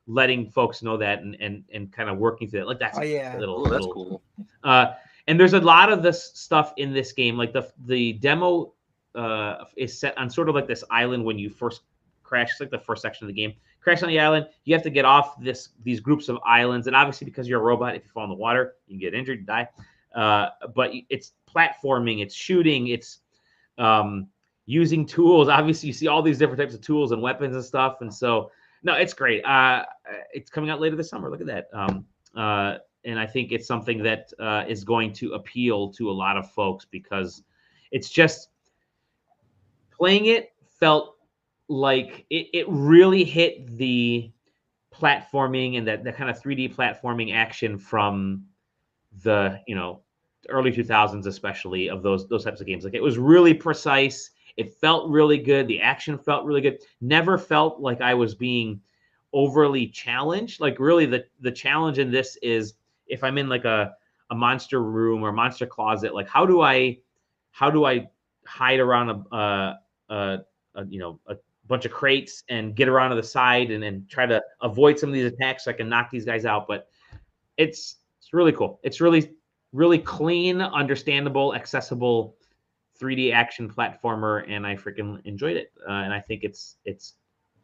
Speaker 1: letting folks know that and kind of working through it. Like that's
Speaker 4: that's cool.
Speaker 1: And there's a lot of this stuff in this game. Like the demo is set on sort of like this island when you first crash. It's like the first section of the game. Crash on the island. You have to get off these groups of islands, and obviously because you're a robot, if you fall in the water, you can get injured, die. But it's platforming, it's shooting, it's using tools. Obviously, you see all these different types of tools and weapons and stuff. And so, no, it's great. It's coming out later this summer. Look at that. And I think it's something that is going to appeal to a lot of folks because it's just playing it felt like it really hit the platforming and that kind of 3D platforming action from the early 2000s, especially of those types of games. Like it was really precise. It felt really good. The action felt really good. Never felt like I was being overly challenged. Like really the challenge in this is if I'm in like a monster room or monster closet, like how do I hide around a bunch of crates and get around to the side and try to avoid some of these attacks so I can knock these guys out. But it's really cool. It's really, really clean, understandable, accessible 3D action platformer, and I freaking enjoyed it. And I think it's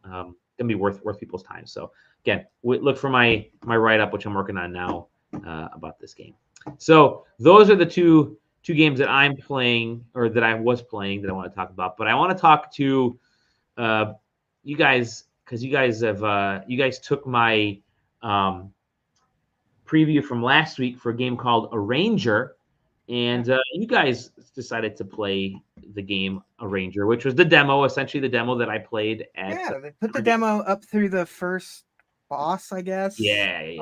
Speaker 1: gonna be worth people's time. So again, look for my write-up, which I'm working on now about this game. So those are the two games that I'm playing, or that I was playing, that I want to talk about. But I want to talk to you guys, because you guys took my preview from last week for a game called Arranger, and you guys decided to play the game Arranger, which was essentially the demo that I played at.
Speaker 2: Yeah, they put the demo up through the first boss, I guess.
Speaker 1: Yeah.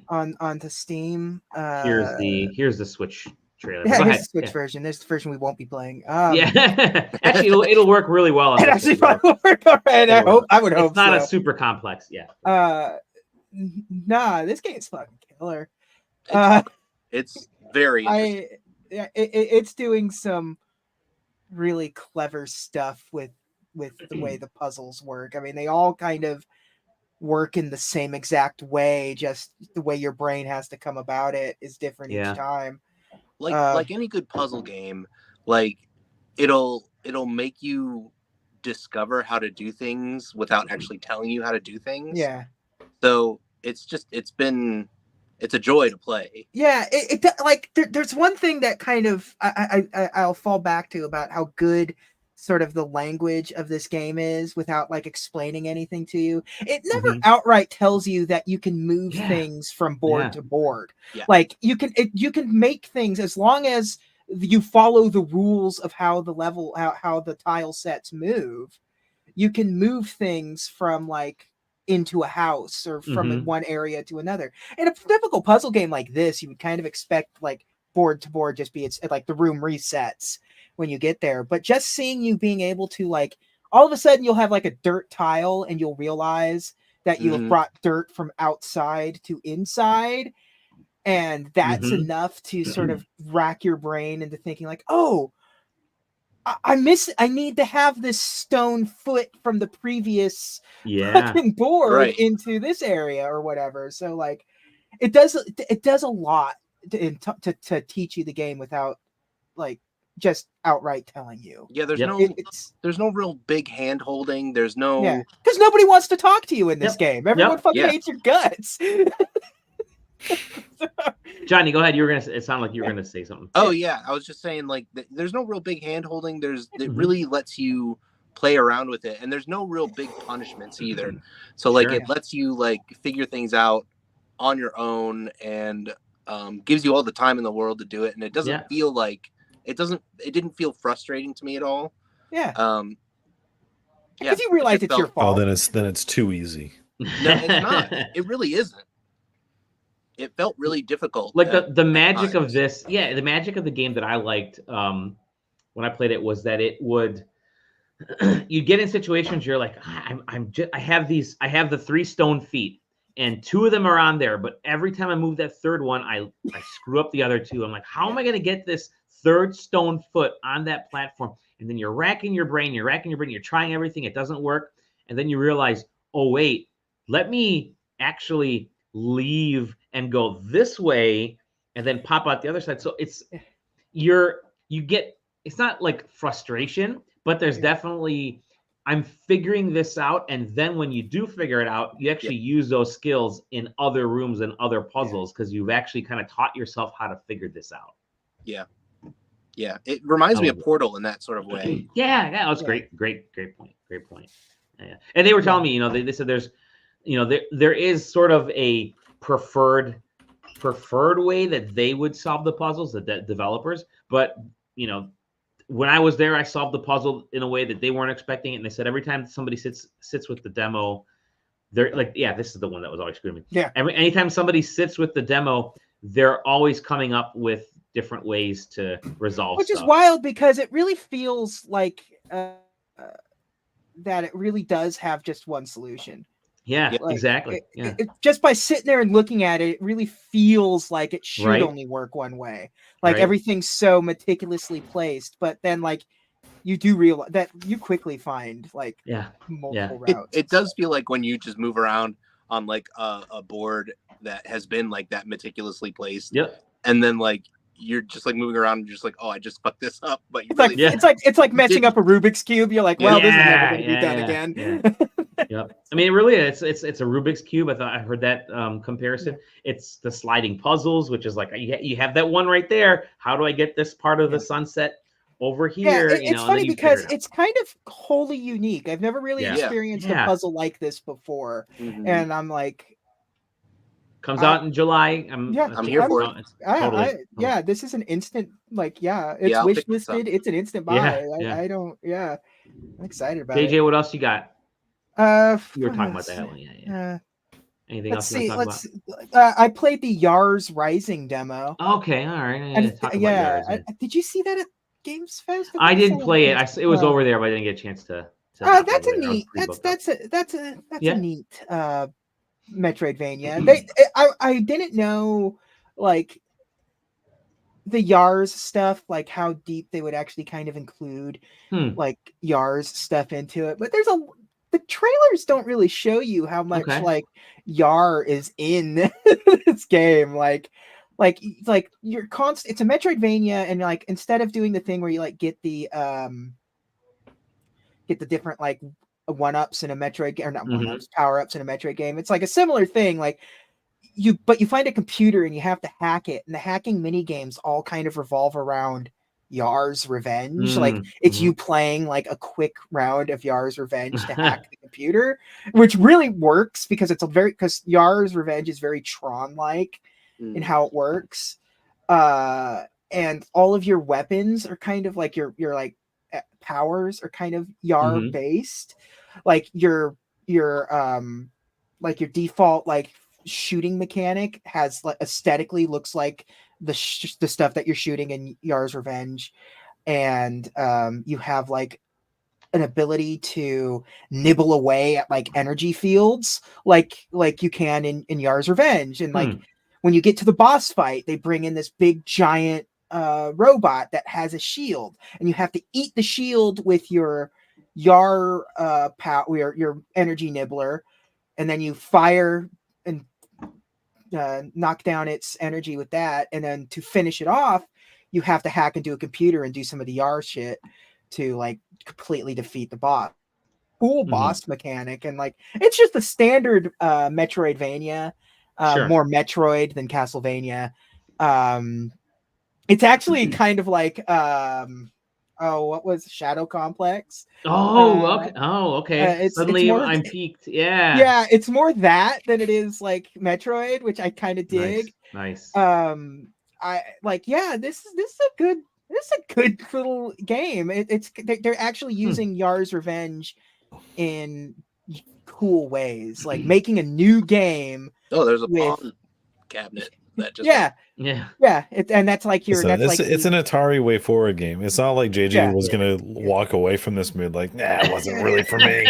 Speaker 2: Onto Steam.
Speaker 1: Here's the Switch trailer.
Speaker 2: Yeah,
Speaker 1: Go
Speaker 2: here's
Speaker 1: ahead.
Speaker 2: the Switch version. There's the version we won't be playing.
Speaker 1: Yeah, actually, it'll work really well. On
Speaker 2: it actually probably work all right. I would hope
Speaker 1: it's not
Speaker 2: so.
Speaker 1: a super complex. Yeah.
Speaker 2: Nah, this game's fucking killer.
Speaker 4: It's very interesting.
Speaker 2: It's doing some really clever stuff with the way the puzzles work. I mean, they all kind of work in the same exact way, just the way your brain has to come about it is different each time.
Speaker 4: Like any good puzzle game, like it'll make you discover how to do things without actually telling you how to do things.
Speaker 2: Yeah.
Speaker 4: So it's a joy to play.
Speaker 2: Yeah, there's one thing that kind of I'll fall back to about how good sort of the language of this game is without like explaining anything to you. It never outright tells you that you can move things from board to board.
Speaker 4: Yeah.
Speaker 2: Like you can make things as long as you follow the rules of how the level how the tile sets move. You can move things from like into a house or from one area to another. In a typical puzzle game like this, you would kind of expect like board to board just be it's like the room resets when you get there. But just seeing you being able to like all of a sudden you'll have like a dirt tile and you'll realize that you have brought dirt from outside to inside. And that's enough to sort of rack your brain into thinking like, oh, I need to have this stone foot from the previous fucking board into this area or whatever. So like it does a lot to teach you the game without like just outright telling you.
Speaker 4: Yeah, there's no real big hand holding. There's no
Speaker 2: because nobody wants to talk to you in this game. Everyone fucking hates your guts.
Speaker 1: Johnny, go ahead. It sounded like you were gonna say something.
Speaker 4: Oh yeah, I was just saying like there's no real big hand holding. It really lets you play around with it, and there's no real big punishments either. So like it lets you like figure things out on your own and gives you all the time in the world to do it, and it doesn't feel like it didn't feel frustrating to me at all.
Speaker 2: Because you realize it's your fault.
Speaker 3: Oh, then it's too easy.
Speaker 4: No, it's not. It really isn't. It felt really difficult.
Speaker 1: Like the magic of this, the magic of the game that I liked when I played it was that it would you get in situations you're like I have the 3 stone feet and 2 of them are on there, but every time I move that third one, I screw up the other 2. I'm like, how am I going to get this third stone foot on that platform? And then you're racking your brain, you're trying everything, it doesn't work, and then you realize, oh wait, let me actually leave and go this way and then pop out the other side. So it's not like frustration, but there's definitely I'm figuring this out. And then when you do figure it out, you actually use those skills in other rooms and other puzzles because you've actually kind of taught yourself how to figure this out.
Speaker 4: Yeah. It reminds me of Portal in that sort of way.
Speaker 1: Yeah, that's great point. Yeah. And they were telling me, they said there's there is sort of a preferred way that they would solve the puzzles, the developers. But, when I was there, I solved the puzzle in a way that they weren't expecting it. And they said every time somebody sits with the demo, they're like, this is the one that was always screwing me.
Speaker 2: Yeah.
Speaker 1: Anytime somebody sits with the demo, they're always coming up with different ways to resolve
Speaker 2: Which
Speaker 1: stuff.
Speaker 2: is wild because it really feels like that it really does have just one solution.
Speaker 1: Yeah,
Speaker 2: like,
Speaker 1: exactly.
Speaker 2: Just by sitting there and looking at it, it really feels like it should only work one way. Like everything's so meticulously placed, but then like you do realize that you quickly find like multiple routes.
Speaker 4: It does feel like when you just move around on like a board that has been like that meticulously placed.
Speaker 1: Yep.
Speaker 4: And then like you're just like moving around and you're just like, oh, I just fucked this up. But you
Speaker 2: it's like matching up a Rubik's Cube. You're like, well, this is never going to be done again.
Speaker 1: Yep. I mean, it really is. It's a Rubik's Cube. I heard that comparison. Yeah. It's the sliding puzzles, which is like you have that one right there. How do I get this part of the sunset over here?
Speaker 2: Yeah, it's funny because it's kind of wholly unique. I've never really experienced a puzzle like this before, and I'm like.
Speaker 1: Comes out in July. I'm
Speaker 4: here for it.
Speaker 2: This is an instant, it's wish listed. It's an instant buy. I'm excited about it.
Speaker 1: JJ, what else you got? You were talking about that one. Anything else you want to talk
Speaker 2: about? I played the Yars Rising demo.
Speaker 1: Okay, all right. Did
Speaker 2: you see that at Games Fest?
Speaker 1: I didn't play it. It was over there, but I didn't get a chance to.
Speaker 2: That's a neat. That's a neat Metroidvania. I didn't know like the Yars stuff, like how deep they would actually kind of include like Yars stuff into it. But the trailers don't really show you how much like Yar is in this game. Like you're constant. It's a Metroidvania, and like instead of doing the thing where you like get the different like one-ups in a Metroid, or not one-ups, power-ups in a Metroid game, it's like a similar thing. Like you find a computer and you have to hack it, and the hacking mini games all kind of revolve around Yar's Revenge. Like it's you playing like a quick round of Yar's Revenge to hack the computer, which really works because because Yar's Revenge is very Tron-like in how it works. And all of your weapons are kind of like your like powers are kind of Yar based. Like your default like shooting mechanic has like aesthetically looks like the stuff that you're shooting in Yar's Revenge, and you have like an ability to nibble away at like energy fields like you can in Yar's Revenge. And like when you get to the boss fight, they bring in this big giant robot that has a shield, and you have to eat the shield with your Yar your energy nibbler, and then you fire and knock down its energy with that, and then to finish it off you have to hack into a computer and do some of the Yar shit to like completely defeat the boss. Cool boss mechanic, and like it's just the standard Metroidvania, more Metroid than Castlevania. It's actually kind of like what was Shadow Complex?
Speaker 1: Okay. Suddenly I'm peaked.
Speaker 2: Yeah, it's more that than it is like Metroid, which I kind of dig.
Speaker 1: Nice.
Speaker 2: I like, this is a good little game. They're actually using Yar's Revenge in cool ways, like making a new game.
Speaker 4: Oh, there's a pawn cabinet that just
Speaker 2: and that's like
Speaker 3: it's an Atari Way Forward game. It's not like JJ was gonna walk away from this mood like, nah, it wasn't really for me.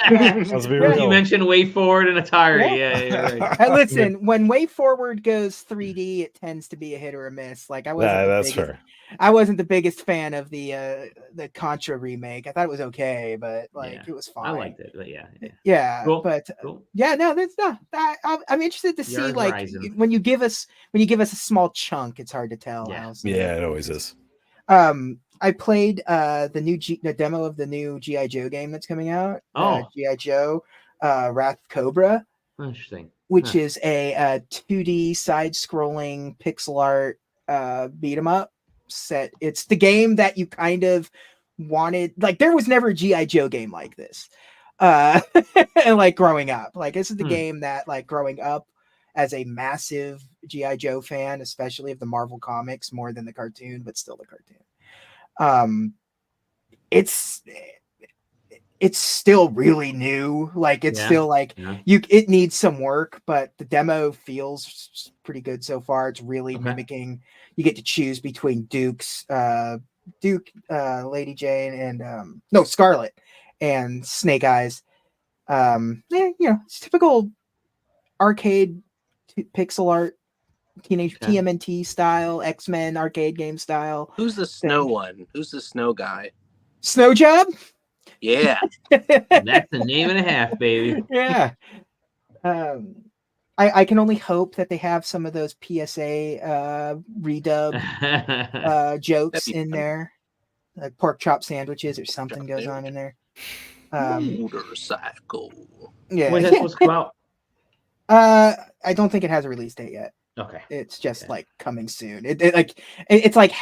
Speaker 3: Let's be real.
Speaker 1: You mentioned Way Forward and Atari.
Speaker 2: Right. Listen, when Way Forward goes 3D, it tends to be a hit or a miss. Like fair. I wasn't the biggest fan of the Contra remake. I thought it was okay, but it was fine.
Speaker 1: I liked it, but
Speaker 2: cool. But no, that's not. I'm interested to see like when you give us a small chunk, it's hard to tell.
Speaker 3: It always is.
Speaker 2: I played the demo of the new G.I. Joe game that's coming out. G.I. Joe, Wrath of Cobra.
Speaker 1: Interesting.
Speaker 2: Which is a 2D side-scrolling pixel art beat 'em up set. It's the game that you kind of wanted. Like there was never a G.I. Joe game like this. And like growing up, like this is the game that like growing up as a massive G.I. Joe fan, especially of the Marvel comics more than the cartoon, but still the cartoon. It's still really new. Like it's still like it needs some work, but the demo feels pretty good so far. It's really mimicking. You get to choose between Duke, Lady Jane, and Scarlet and Snake Eyes. It's typical arcade pixel art, teenage TMNT style, X-Men arcade game style.
Speaker 4: Who's the snow one? Who's the snow guy?
Speaker 2: Snow Job?
Speaker 4: Yeah.
Speaker 1: That's the name and a half, baby.
Speaker 2: Yeah. I can only hope that they have some of those PSA redub jokes in there. Like pork chop sandwiches or something goes on in there.
Speaker 4: Motorcycle.
Speaker 1: Yeah. When is that supposed to come out?
Speaker 2: I don't think it has a release date yet.
Speaker 1: Okay.
Speaker 2: It's just like coming soon. It's like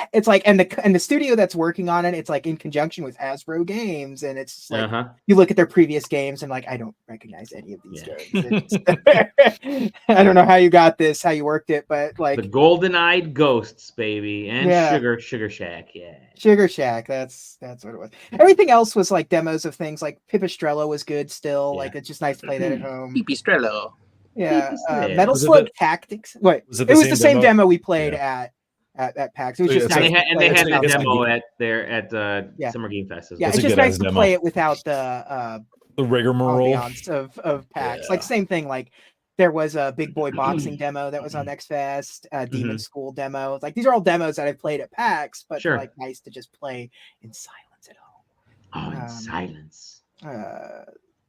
Speaker 2: and the studio that's working on it, it's like in conjunction with Hasbro Games, and it's like you look at their previous games and like I don't recognize any of these games. I don't know how you got this, how you worked it, but like
Speaker 1: the Golden-Eyed Ghosts, baby, and Sugar Shack,
Speaker 2: Sugar Shack. That's what it was. Everything else was like demos of things like Pipistrello was good still. Like it's just nice to play that at home.
Speaker 4: Pipistrello.
Speaker 2: Yeah, Metal Slug Tactics. Wait,
Speaker 3: was it
Speaker 2: was the same demo we played at PAX. It was just nice.
Speaker 1: And they had the demo at Summer Game Fest as well.
Speaker 2: Yeah, it's just nice to play it without the
Speaker 3: rigmarole
Speaker 2: of PAX. Like same thing. Like there was a Big Boy Boxing demo that was on Next Fest, Demon School demo. Like these are all demos that I've played at PAX, but like nice to just play in silence at home.
Speaker 1: Oh, in silence.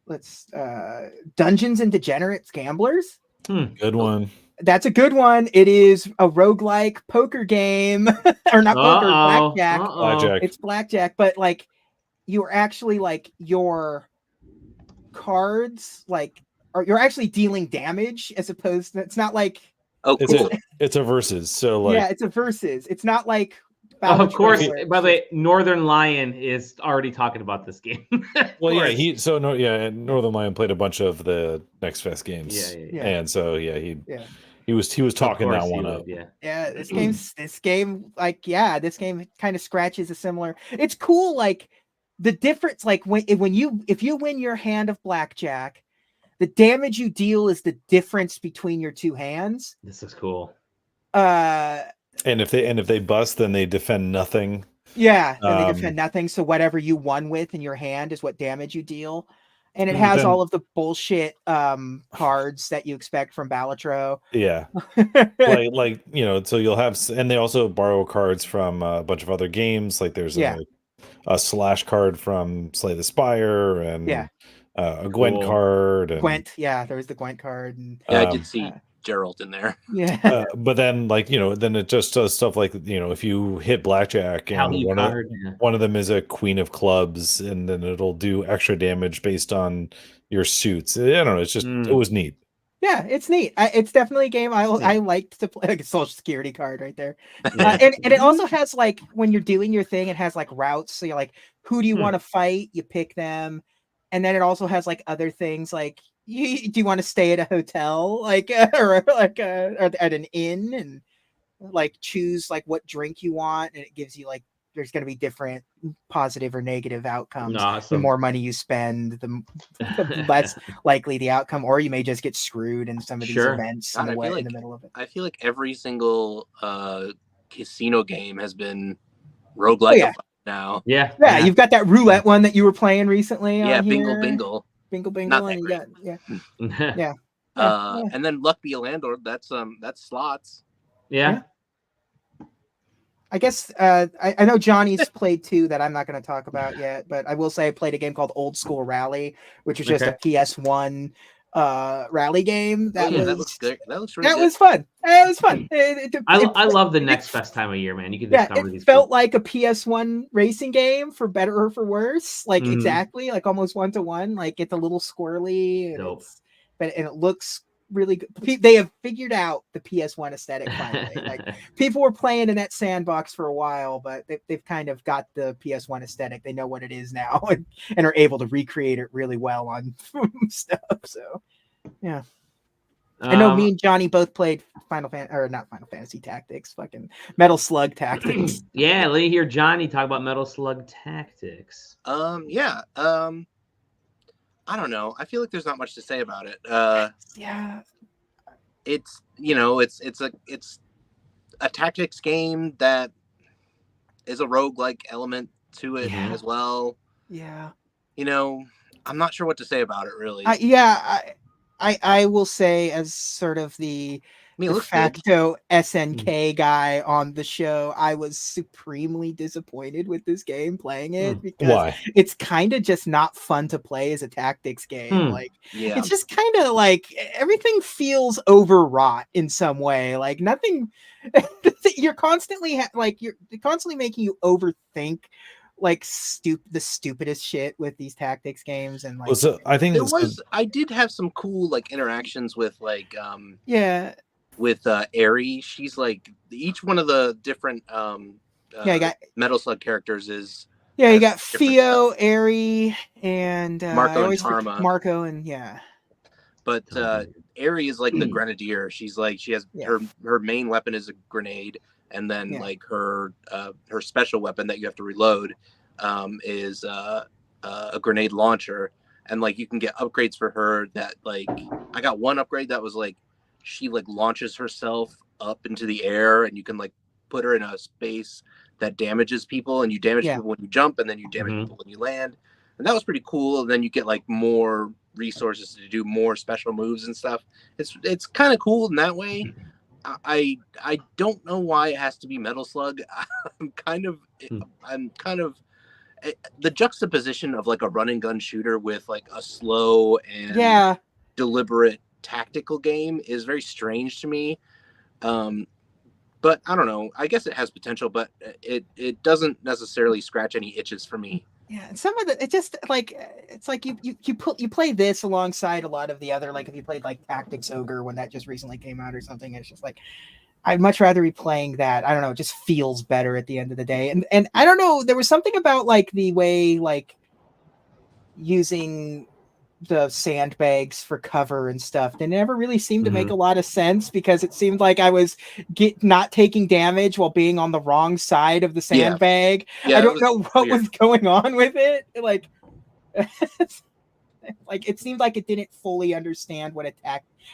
Speaker 2: Let's Dungeons and Degenerates Gamblers.
Speaker 3: Good one.
Speaker 2: That's a good one. It is a roguelike poker game. Or not poker, blackjack. It's blackjack, but like you're actually like your cards or you're actually dealing damage as opposed to, it's not like
Speaker 3: it's a versus. So like
Speaker 2: it's a versus. It's not like
Speaker 1: of course. By the way, Northern Lion is already talking about this game.
Speaker 3: Well, Northern Lion played a bunch of the Next Fest games.
Speaker 2: Yeah.
Speaker 3: And so he was talking that one up.
Speaker 2: Yeah, this game kind of scratches a similar. It's cool, like the difference, like if you win your hand of blackjack, the damage you deal is the difference between your two hands.
Speaker 1: This is cool.
Speaker 3: And if they bust, then they defend nothing.
Speaker 2: Yeah, then they defend nothing. So whatever you won with in your hand is what damage you deal. And it has all of the bullshit cards that you expect from Balatro.
Speaker 3: Yeah. like so you'll have, and they also borrow cards from a bunch of other games. Like there's a Slash card from Slay the Spire and a Gwent card. And,
Speaker 2: Gwent, there was the Gwent card. And,
Speaker 4: I did see Geralt in there.
Speaker 2: Yeah.
Speaker 3: But then then it just does stuff like, if you hit blackjack and one of them is a Queen of Clubs, and then it'll do extra damage based on your suits. I don't know. It's just, it was neat.
Speaker 2: Yeah, it's neat. It's definitely a game I liked to play, like a social security card right there. And it also has like, when you're doing your thing, it has like routes. So you're like, who do you want to fight? You pick them. And then it also has like other things like, do you want to stay at a hotel, or at an inn, and like choose like what drink you want, and it gives you like there's going to be different positive or negative outcomes.
Speaker 1: Awesome.
Speaker 2: The more money you spend, the less likely the outcome, or you may just get screwed in some of these events in the middle of it.
Speaker 4: I feel like every single casino game has been roguelike now.
Speaker 2: Yeah, you've got that roulette one that you were playing recently.
Speaker 4: Yeah, Bingle.
Speaker 2: Bingo, and
Speaker 4: and then Luck Be a Landlord. That's slots.
Speaker 1: Yeah.
Speaker 2: I guess I know Johnny's played two that I'm not going to talk about yet, but I will say I played a game called Old School Rally, which was just a PS1 rally game. That looks good. That looks really good. Was fun. It was fun.
Speaker 1: I love the Next Fest time of year, man. You can discover these.
Speaker 2: It felt like a PS1 racing game, for better or for worse. Like exactly, like almost 1-to-1. Like it's a little squirrely, and it looks really good. They have figured out the PS1 aesthetic finally. Like people were playing in that sandbox for a while, but they've kind of got the PS1 aesthetic. They know what it is now, and are able to recreate it really well on stuff. So yeah. I know me and Johnny both played not Final Fantasy Tactics, fucking Metal Slug Tactics.
Speaker 1: Yeah, let me hear Johnny talk about Metal Slug Tactics.
Speaker 4: I don't know. I feel like there's not much to say about it. It's it's a tactics game that is a roguelike element to it as well. Yeah. I'm not sure what to say about it really.
Speaker 2: I will say, as sort of the de facto SNK guy on the show, I was supremely disappointed with this game playing it because it's kind of just not fun to play as a tactics game. It's just kind of like everything feels overwrought in some way. Like nothing, you're constantly you're constantly making you overthink like the stupidest shit with these tactics games. And like
Speaker 4: I did have some cool like interactions with with Aerie. She's like each one of the different
Speaker 2: you got
Speaker 4: Metal Slug characters is
Speaker 2: you got Theo, Aerie, and
Speaker 4: Marco and Tarma.
Speaker 2: Marco and
Speaker 4: but Aerie is like the grenadier. She's like she has her main weapon is a grenade, and then like her special weapon that you have to reload is a grenade launcher. and like you can get upgrades for her that like I got one upgrade that was like she like launches herself up into the air, and you can like put her in a space that damages people, and you damage people when you jump, and then you damage people when you land, and that was pretty cool. And then you get like more resources to do more special moves and stuff. It's kind of cool in that way. I don't know why it has to be Metal Slug. I'm kind of the juxtaposition of like a run and gun shooter with like a slow and deliberate tactical game is very strange to me. But I don't know. I guess it has potential, but it doesn't necessarily scratch any itches for me.
Speaker 2: Yeah, and some of the it just like it's like you play this alongside a lot of the other, like if you played like Tactics Ogre when that just recently came out or something, it's just like I'd much rather be playing that. I don't know, it just feels better at the end of the day. And I don't know, there was something about like the way like using the sandbags for cover and stuff. They never really seemed to make a lot of sense because it seemed like I was not taking damage while being on the wrong side of the sandbag. Yeah, I don't know what was going on with it. Like, like it seemed like it didn't fully understand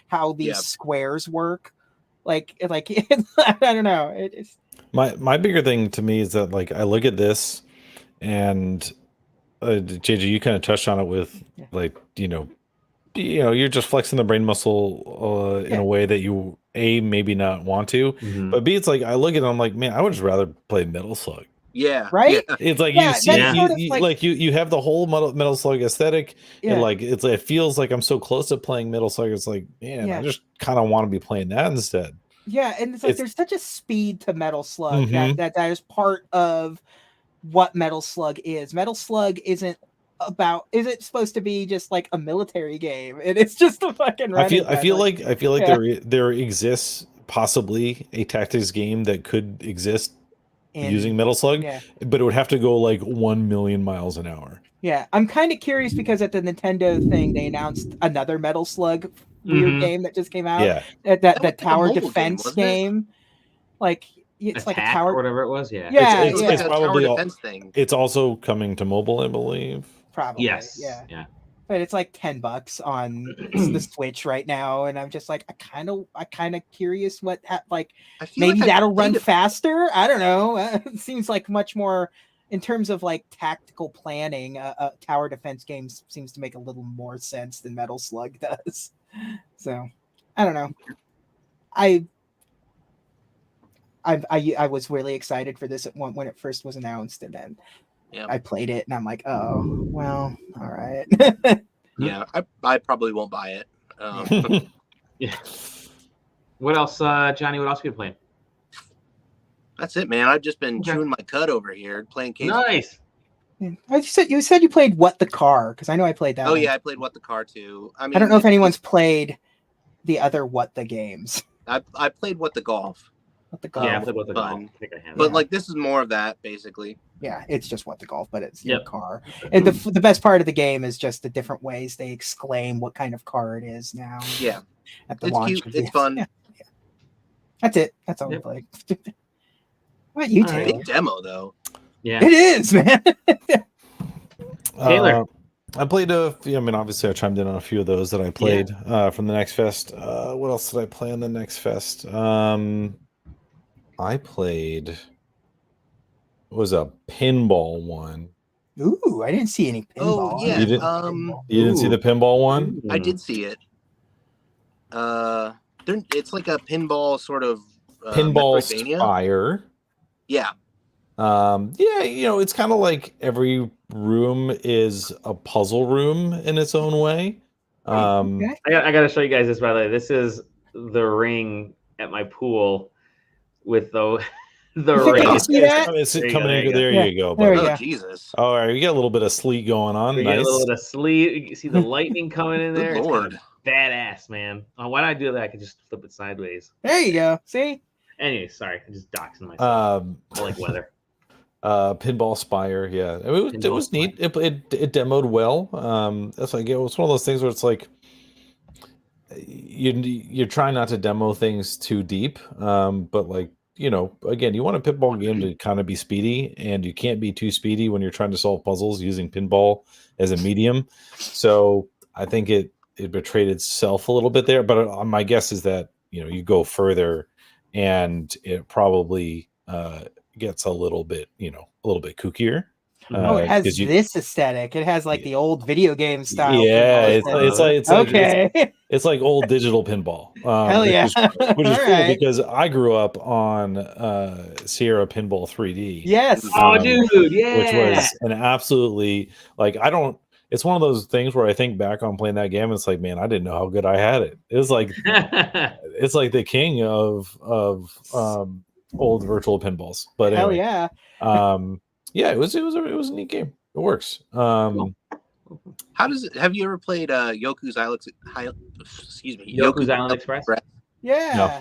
Speaker 2: how these squares work. Like I don't know. It's
Speaker 3: my bigger thing to me is that like I look at this and JJ, you kind of touched on it with like, you're just flexing the brain muscle in a way that you maybe not want to, but B, it's like I look at it, I'm like, man, I would just rather play Metal Slug.
Speaker 4: Yeah,
Speaker 2: right.
Speaker 4: Yeah.
Speaker 3: It's like you have the whole Metal Slug aesthetic, and like it feels like I'm so close to playing Metal Slug. It's like, man, I just kind of want to be playing that instead.
Speaker 2: Yeah, and it's like there's such a speed to Metal Slug that is part of what Metal Slug is. Metal Slug isn't supposed to be just like a military game, and it's just a fucking
Speaker 3: I feel like there exists possibly a tactics game that could exist using Metal Slug, but it would have to go like 1 million miles an hour.
Speaker 2: Yeah, I'm kind of curious because at the Nintendo thing they announced another Metal Slug weird game that just came out.
Speaker 3: Yeah,
Speaker 2: that tower defense game. Like it's like a tower,
Speaker 1: or whatever it was.
Speaker 3: It's probably
Speaker 4: a defense thing.
Speaker 3: It's also coming to mobile, I believe.
Speaker 2: Probably.
Speaker 1: Yes.
Speaker 2: Yeah. But it's like $10 on the Switch right now, and I'm just like, I kind of curious what maybe that'll run faster. I don't know. It seems like much more in terms of like tactical planning. A tower defense game seems to make a little more sense than Metal Slug does. So I don't know. I was really excited for this when it first was announced, and then I played it, and I'm like, oh, well, all right.
Speaker 4: Yeah, I probably won't buy it.
Speaker 1: Yeah. What else, Johnny? What else have you been playing?
Speaker 4: That's it, man. I've just been chewing my cud over here, playing case.
Speaker 1: Nice.
Speaker 2: You said you played What the Car, because I know I played that.
Speaker 4: Oh, yeah, I played What the Car, too. I mean,
Speaker 2: I don't know if anyone's played the other What the games.
Speaker 4: I played What the Golf.
Speaker 2: What the Golf.
Speaker 1: Yeah, I played What the Golf. I think I have.
Speaker 4: But like, this is more of that, basically.
Speaker 2: Yeah, it's just What the Golf, but it's your car. And the best part of the game is just the different ways they exclaim what kind of car it is now.
Speaker 4: Yeah.
Speaker 2: At the launch.
Speaker 4: Cute. It's fun.
Speaker 2: Yeah. That's it. That's all we played. What you Taylor?
Speaker 4: Big demo, though.
Speaker 1: Yeah.
Speaker 2: It is, man.
Speaker 1: Taylor.
Speaker 3: I played obviously I chimed in on a few of those that I played from the Next Fest. What else did I play on the Next Fest? I played a pinball one.
Speaker 2: Ooh, I didn't see any pinball.
Speaker 4: Oh, yeah.
Speaker 3: You didn't see the pinball one?
Speaker 4: I did see it. It's like a pinball sort of
Speaker 3: Pinball Spire.
Speaker 4: Yeah.
Speaker 3: It's kind of like every room is a puzzle room in its own way.
Speaker 1: I got to show you guys this, by the way. This is the ring at my pool with the ring.
Speaker 3: It's coming in. There you go.
Speaker 4: Oh, Jesus.
Speaker 3: All right, you got a little bit of sleet going on.
Speaker 1: Nice. A little bit of sleet. You see the lightning coming in there.
Speaker 4: Lord.
Speaker 1: Badass, man. Why did I do that? I could just flip it sideways.
Speaker 2: There you go. See?
Speaker 1: Anyway, sorry. I just doxing myself. I like weather.
Speaker 3: Pinball Spire, yeah. It was neat. It demoed well. That's like it was one of those things where it's like you're trying not to demo things too deep, but like again, you want a pinball game to kind of be speedy, and you can't be too speedy when you're trying to solve puzzles using pinball as a medium. So I think it betrayed itself a little bit there. But my guess is that you go further, and it probably gets a little bit kookier.
Speaker 2: It has this aesthetic. It has like the old video game style.
Speaker 3: Yeah, it's like old digital pinball.
Speaker 2: Hell yeah,
Speaker 3: which is cool because I grew up on Sierra Pinball 3D.
Speaker 2: Yes.
Speaker 1: Dude, yeah.
Speaker 3: Which was an absolutely it's one of those things where I think back on playing that game, and it's like, man, I didn't know how good I had it. It was like it's like the king of old virtual pinballs. But anyway,
Speaker 2: hell yeah.
Speaker 3: Yeah, it was a neat game. It works.
Speaker 4: Have you ever played Yoku's Island Express?
Speaker 2: Yeah.
Speaker 4: No.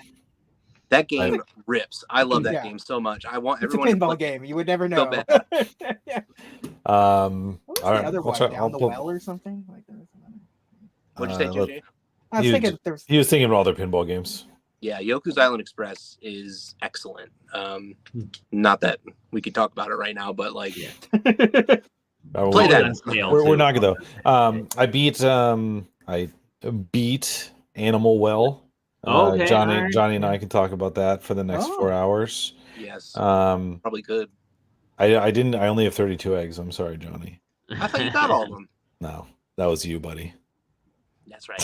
Speaker 4: That game rips. I love that game so much. I want everyone.
Speaker 2: It's a pinball game. You would never know.
Speaker 4: So
Speaker 2: what was the other one? Down the well or something like that?
Speaker 4: What'd you say, JJ?
Speaker 2: I was thinking
Speaker 3: he was thinking about other pinball games.
Speaker 4: Yeah, Yoku's Island Express is excellent. Not that we could talk about it right now, but play that.
Speaker 3: We're not gonna though. I beat Animal Well.
Speaker 1: Okay,
Speaker 3: Johnny and I can talk about that for the next 4 hours.
Speaker 4: Yes. Probably good.
Speaker 3: I didn't. I only have 32 eggs. I'm sorry, Johnny.
Speaker 4: I thought you got all of them.
Speaker 3: No, that was you, buddy.
Speaker 4: That's right.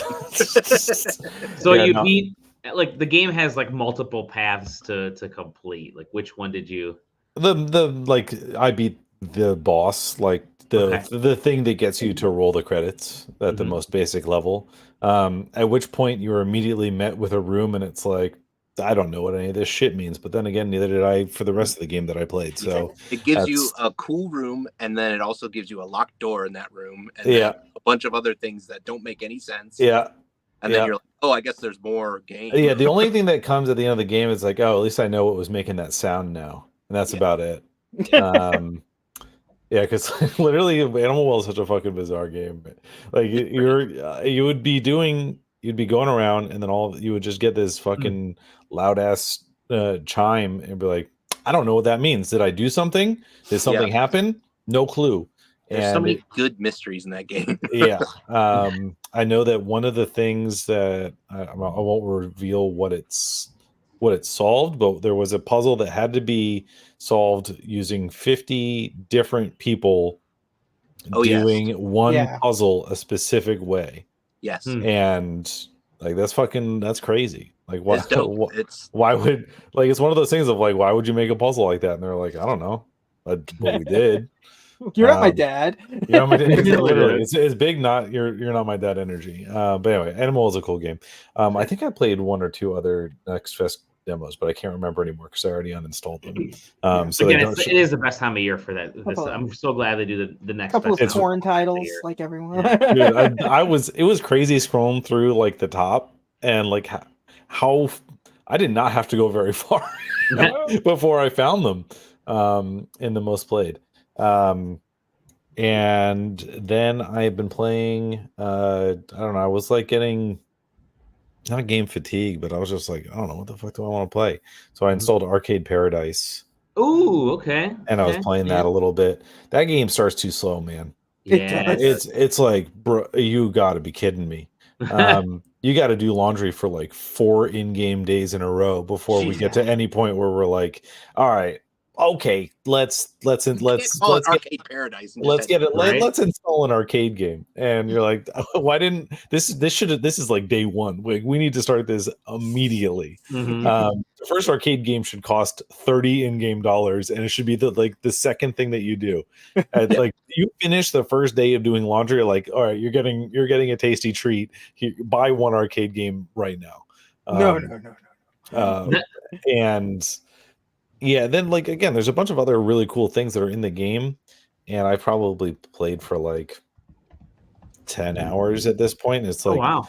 Speaker 1: So you beat. The game has multiple paths to complete. Which one did you?
Speaker 3: I beat the boss, the thing that gets you to roll the credits at the most basic level. At which point you were immediately met with a room, and it's like, I don't know what any of this shit means. But then again, neither did I for the rest of the game that I played. So
Speaker 4: it gives you a cool room, and then it also gives you a locked door in that room, and a bunch of other things that don't make any sense.
Speaker 3: Yeah.
Speaker 4: And then you're like, oh, I guess there's more game.
Speaker 3: Yeah, the only thing that comes at the end of the game is like, oh, at least I know what was making that sound now. And that's about it. Yeah, because literally Animal Well is such a fucking bizarre game. You'd be going around, and then you would just get this fucking loud ass chime and be like, I don't know what that means. Did I do something? Did something happen? No clue.
Speaker 4: There's so many good mysteries in that game.
Speaker 3: Yeah. I know that one of the things that I won't reveal what it's solved, but there was a puzzle that had to be solved using 50 different people doing one puzzle a specific way.
Speaker 4: Yes.
Speaker 3: And that's crazy. Why
Speaker 4: it's dope.
Speaker 3: Why would it's one of those things of why would you make a puzzle like that? And they're like, I don't know. But we did.
Speaker 2: You're not my dad.
Speaker 3: You're not my dad. Literally, it's big. You're not my dad energy. But anyway, Animal is a cool game. I think I played one or two other Next Fest demos, but I can't remember anymore because I already uninstalled them. So
Speaker 1: again, it is the best time of year for that. I'm so glad they do the Next
Speaker 2: couple
Speaker 1: Fest
Speaker 2: of porn titles like everyone.
Speaker 3: Dude, it was crazy scrolling through the top and how I did not have to go very far before I found them in the most played. And then I've been playing I don't know, I was getting not game fatigue, but I was just I don't know, what the fuck do I want to play? So I installed Arcade Paradise.
Speaker 1: Ooh, okay.
Speaker 3: And I was playing that a little bit. That game starts too slow, man.
Speaker 1: Yeah.
Speaker 3: It's like, bro, you gotta be kidding me. You got to do laundry for 4 in-game days in a row before we get to any point where we're like, all right, okay, let's
Speaker 4: Arcade Paradise.
Speaker 3: Let's get it. Right? Let's install an arcade game. And you're like, why didn't this is day one. We need to start this immediately.
Speaker 1: Mm-hmm.
Speaker 3: The first arcade game should cost $30 in-game dollars, and it should be the second thing that you do. You finish the first day of doing laundry, you're like, all right, you're getting a tasty treat. Here, buy one arcade game right now.
Speaker 2: No.
Speaker 3: And yeah, then again, there's a bunch of other really cool things that are in the game, and I probably played for 10 hours at this point. It's
Speaker 1: wow.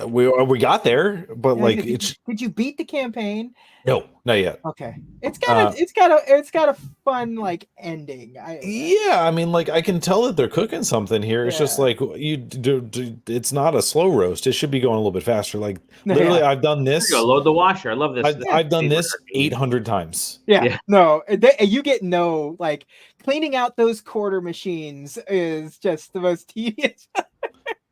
Speaker 3: We got there, but like,
Speaker 2: did you beat the campaign?
Speaker 3: No, not yet.
Speaker 2: Okay, it's got a fun like ending.
Speaker 3: Yeah, I mean, like I can tell that they're cooking something here. It's just like it's not a slow roast. It should be going a little bit faster. Like literally, I've done this.
Speaker 1: Load the washer. I love this.
Speaker 3: I've done this 800 times.
Speaker 2: Yeah. No, you get like cleaning out those quarter machines is just the most tedious.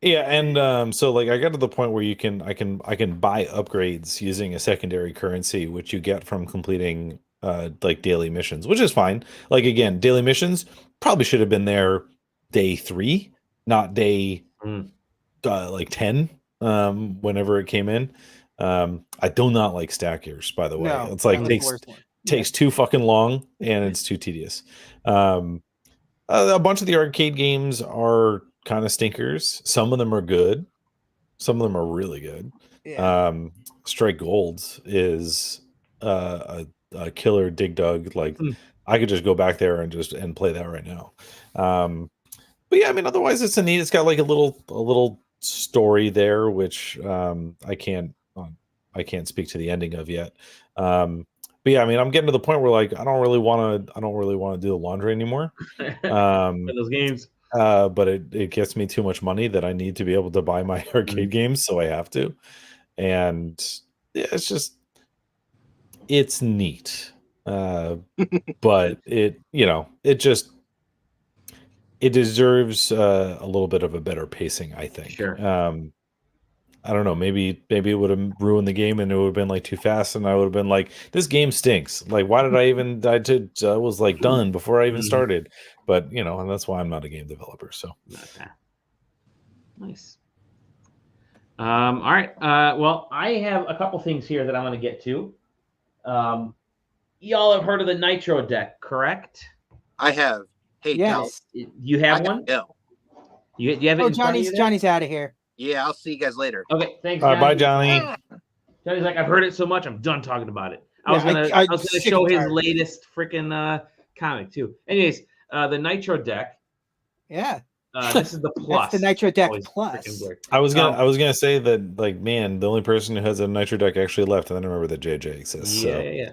Speaker 3: Yeah, and so like I got to the point where I can buy upgrades using a secondary currency, which you get from completing like daily missions, which is fine. Like again, daily missions probably should have been there day 3, not day like 10. Whenever it came in, I do not like stack years. By the way, it's like takes too fucking long and it's too tedious. A bunch of the arcade games are kind of stinkers. Some of them are good. Some of them are really good. Yeah. Strike Gold is a killer dig dug. Like I could just go back there and play that right now. But yeah, I mean, otherwise it's neat. It's got like a little story there, which I can't speak to the ending of yet. But yeah, I mean, I'm getting to the point where like I don't really want to do the laundry anymore.
Speaker 1: Those games.
Speaker 3: But it gets me too much money that I need to be able to buy my arcade games, so I have to. And yeah, it's neat. But it deserves a little bit of a better pacing, I think.
Speaker 1: Sure.
Speaker 3: I don't know, maybe it would have ruined the game and it would have been like too fast and I would have been like, this game stinks. Like, why did I was like done before I even started. But and that's why I'm not a game developer. So
Speaker 1: nice. All right. Well, I have a couple things here that I'm going to get to. Y'all have heard of the Nitro deck, correct?
Speaker 4: I have. Hey,
Speaker 2: yes.
Speaker 1: You have one?
Speaker 4: No.
Speaker 1: You have it?
Speaker 2: Oh, Johnny's out of here.
Speaker 4: Yeah, I'll see you guys later.
Speaker 1: Okay, thanks.
Speaker 3: All right, bye, Johnny.
Speaker 1: Johnny's like, I've heard it so much, I'm done talking about it. I was gonna show his latest freaking comic too. Anyways, the Nitro deck.
Speaker 2: Yeah.
Speaker 1: This is the plus.
Speaker 2: That's the Nitro deck plus.
Speaker 3: I was gonna say that, like, man, the only person who has a Nitro deck actually left, and then I remember that JJ exists.
Speaker 1: Yeah.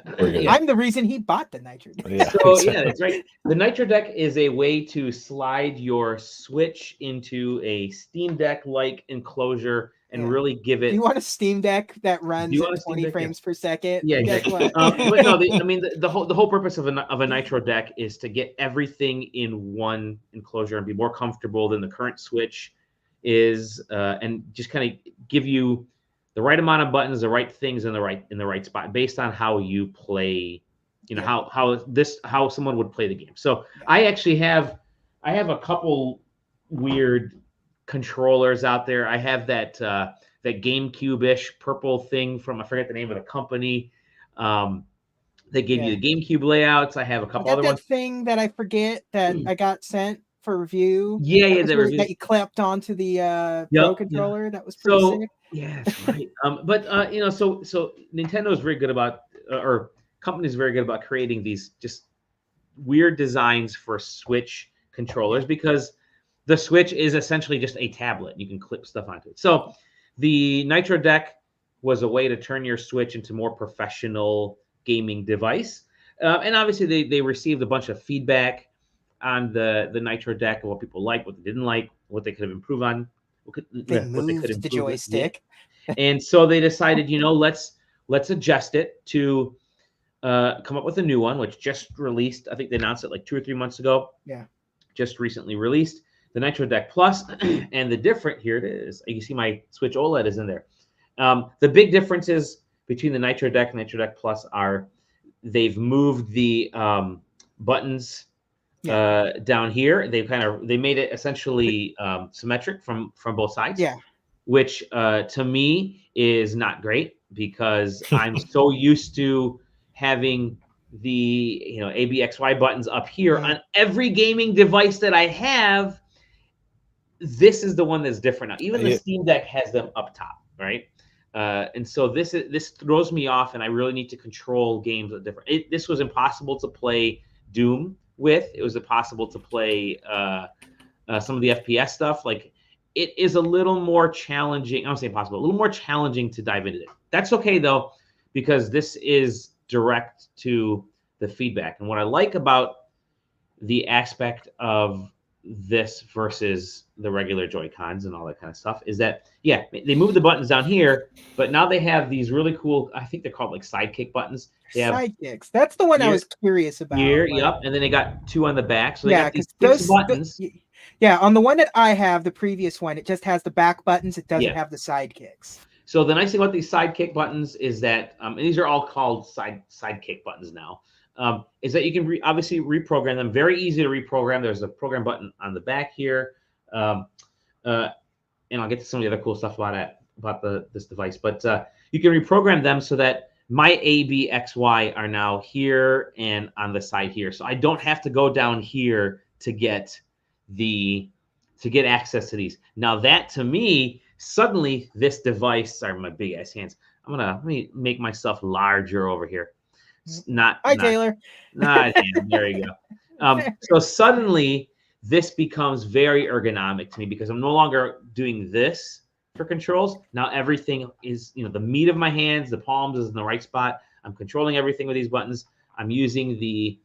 Speaker 2: I'm the reason he bought the Nitro deck.
Speaker 3: Yeah,
Speaker 1: so yeah, that's right. The Nitro deck is a way to slide your Switch into a Steam Deck like enclosure and really give it.
Speaker 2: You want a Steam Deck that runs at 20 frames per second?
Speaker 1: Yeah, exactly. But no, the whole purpose of a Nitro deck is to get everything in one enclosure and be more comfortable than the current Switch is, and just kind of give you the right amount of buttons, the right things in the right spot based on how you play. How someone would play the game. So I actually have a couple weird controllers out there. I have that GameCube-ish purple thing from, I forget the name of the company. They gave you the GameCube layouts. I have a couple other ones.
Speaker 2: That thing that I forget that I got sent for review.
Speaker 1: That
Speaker 2: you clamped onto the Pro controller. That was pretty sick.
Speaker 1: Yeah, that's right. But so Nintendo is very good about, or companies are very good about creating these just weird designs for Switch controllers, because the Switch is essentially just a tablet. You can clip stuff onto it. So the Nitro deck was a way to turn your Switch into a more professional gaming device. And obviously they received a bunch of feedback on the Nitro deck, and what people liked, what they didn't like, what they could have improved on.
Speaker 2: They moved the joystick.
Speaker 1: And so they decided, let's adjust it to come up with a new one, which just released. I think they announced it like 2 or 3 months ago.
Speaker 2: Yeah.
Speaker 1: Just recently released. The Nitro Deck Plus, and the different, here it is. You see my Switch OLED is in there. The big differences between the Nitro Deck and Nitro Deck Plus are they've moved the buttons down here. They made it essentially symmetric from both sides.
Speaker 2: Yeah.
Speaker 1: Which to me is not great, because I'm so used to having the ABXY buttons up here on every gaming device that I have. This is the one that's different now. Even the Steam Deck has them up top, right? And so this throws me off, and I really need to control games with different. This was impossible to play Doom with. It was impossible to play some of the FPS stuff. Like it is a little more challenging. I don't say impossible, a little more challenging to dive into it. That's okay though, because this is direct to the feedback. And what I like about the aspect of this versus the regular Joy-Cons and all that kind of stuff is that, yeah, they move the buttons down here, but now they have these really cool, I think they're called like sidekick buttons. They have
Speaker 2: sidekicks. That's the one I was curious about.
Speaker 1: Here, yep. And then they got 2 on the back. So they got these 6 buttons.
Speaker 2: Yeah, on the one that I have, the previous one, it just has the back buttons. It doesn't have the sidekicks.
Speaker 1: So the nice thing about these sidekick buttons is that, and these are all called sidekick buttons now, is that you can obviously reprogram them. Very easy to reprogram. There's a program button on the back here, and I'll get to some of the other cool stuff about this device. But you can reprogram them so that my A, B, X, Y are now here and on the side here. So I don't have to go down here to get access to these. Now that to me, suddenly this device, sorry, my big ass hands. Let me make myself larger over here.
Speaker 2: Taylor.
Speaker 1: There you go. So suddenly this becomes very ergonomic to me because I'm no longer doing this for controls. Now everything is, the meat of my hands, the palms is in the right spot. I'm controlling everything with these buttons. I'm using the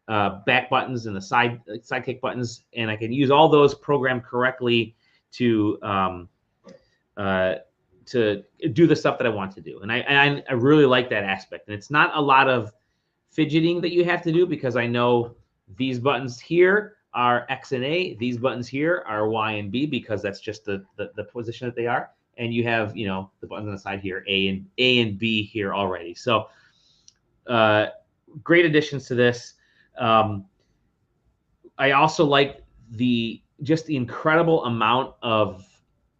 Speaker 1: back buttons and the sidekick buttons, and I can use all those programmed correctly to do the stuff that I want to do. And I really like that aspect. And it's not a lot of fidgeting that you have to do because I know these buttons here are X and A. These buttons here are Y and B because that's just the position that they are. And you have, the buttons on the side here, A and B here already. So great additions to this. I also like the incredible amount of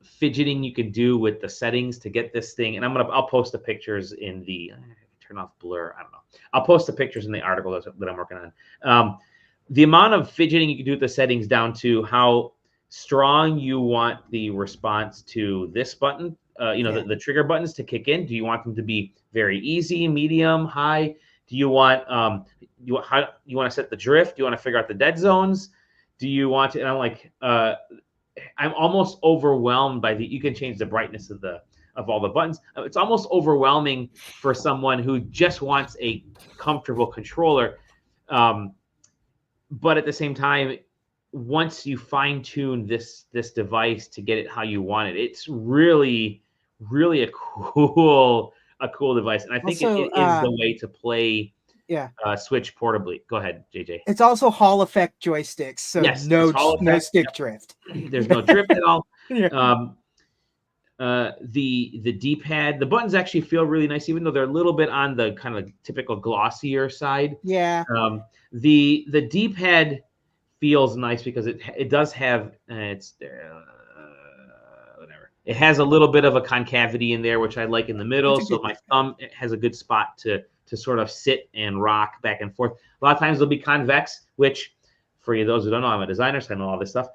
Speaker 1: fidgeting you can do with the settings to get this thing. And I'll post the pictures in the turn off blur. I don't know. I'll post the pictures in the article that I'm working on. The amount of fidgeting you can do with the settings down to how strong you want the response to this button, the trigger buttons to kick in. Do you want them to be very easy, medium, high? Do you want you want to set the drift? Do you want to figure out the dead zones? Do you want to? And I'm like, I'm almost overwhelmed by you can change the brightness of all the buttons. It's almost overwhelming for someone who just wants a comfortable controller. But at the same time, once you fine tune this device to get it how you want it, it's really, really a cool device. And I think it is the way to play Switch portably. Go ahead, JJ.
Speaker 2: It's also Hall effect joysticks, so
Speaker 1: yes,
Speaker 2: no stick drift.
Speaker 1: There's no drift at all. The D-pad, the buttons actually feel really nice, even though they're a little bit on the kind of typical glossier side.
Speaker 2: Yeah.
Speaker 1: The D-pad feels nice because it does have whatever. It has a little bit of a concavity in there, which I like in the middle. So my thumb has a good spot to sort of sit and rock back and forth. A lot of times they'll be convex, which for those who don't know, I'm a designer, so I know all this stuff.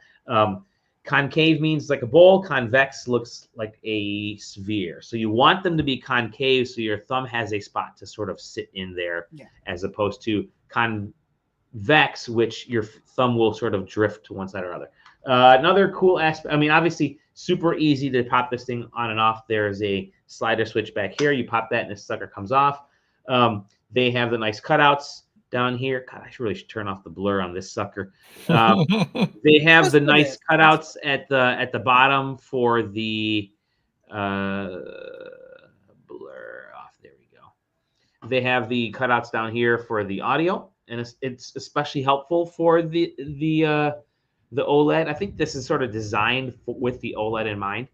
Speaker 1: Concave means like a bowl. Convex looks like a sphere. So you want them to be concave so your thumb has a spot to sort of sit in there, as opposed to convex, which your thumb will sort of drift to one side or other. Another cool aspect, obviously super easy to pop this thing on and off. There's a slider switch back here. You pop that and this sucker comes off. They have the nice cutouts down here. God, I really should turn off the blur on this sucker. They have the nice cutouts at the bottom for the blur off. There we go. They have the cutouts down here for the audio, and it's especially helpful for the OLED. I think this is sort of designed with the OLED in mind.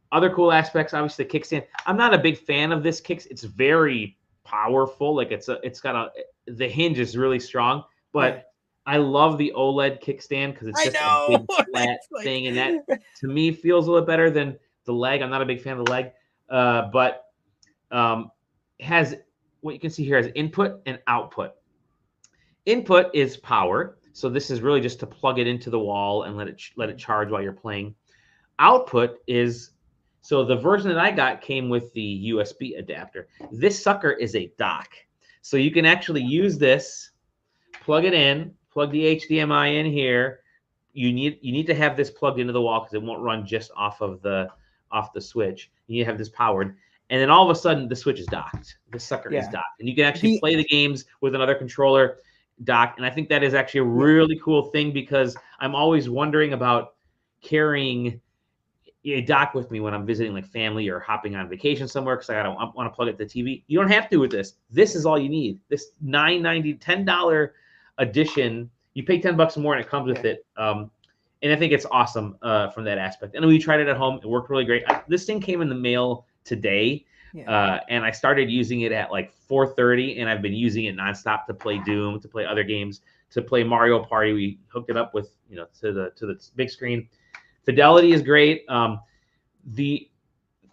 Speaker 1: Other cool aspects, obviously the kickstand. I'm not a big fan of this kick. It's very powerful. Like the hinge is really strong, but I love the OLED kickstand because it's just a big flat thing, and that to me feels a little better than the leg. I'm not a big fan of the leg, but has what you can see here as input and output. Input is power, so this is really just to plug it into the wall and let it charge while you're playing. Output is, so the version that I got came with the USB adapter. This sucker is a dock. So you can actually use this, plug it in, plug the HDMI in here, you need to have this plugged into the wall because it won't run just off the switch. You need to have this powered, and then all of a sudden the switch is docked. The sucker is docked, and you can actually play the games with another controller docked. And I think that is actually a really cool thing because I'm always wondering about carrying a dock with me when I'm visiting like family or hopping on vacation somewhere because I don't want to plug it to the TV. You don't have to with this. This is all you need. This $10 edition. You pay $10 more and it comes with it. And I think it's awesome from that aspect. And we tried it at home. It worked really great. This thing came in the mail today, and I started using it at like 4:30, and I've been using it nonstop to play Doom, to play other games, to play Mario Party. We hooked it up with to the big screen. Fidelity is great. I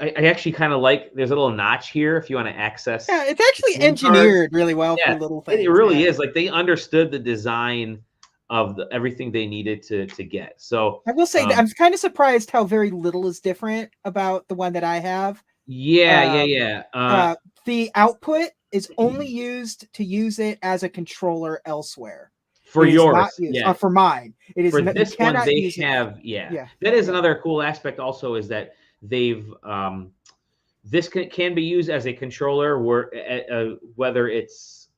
Speaker 1: actually kind of like. There's a little notch here if you want to access.
Speaker 2: Yeah, it's actually engineered really well for little things.
Speaker 1: It really is. Like they understood the design of everything they needed to get. So
Speaker 2: I will say that I'm kind of surprised how very little is different about the one that I have.
Speaker 1: The
Speaker 2: output is only used to use it as a controller elsewhere.
Speaker 1: For yours,
Speaker 2: for mine, it is.
Speaker 1: For this one, they have. That is another cool aspect. Also, is that they've this can be used as a controller, whether it's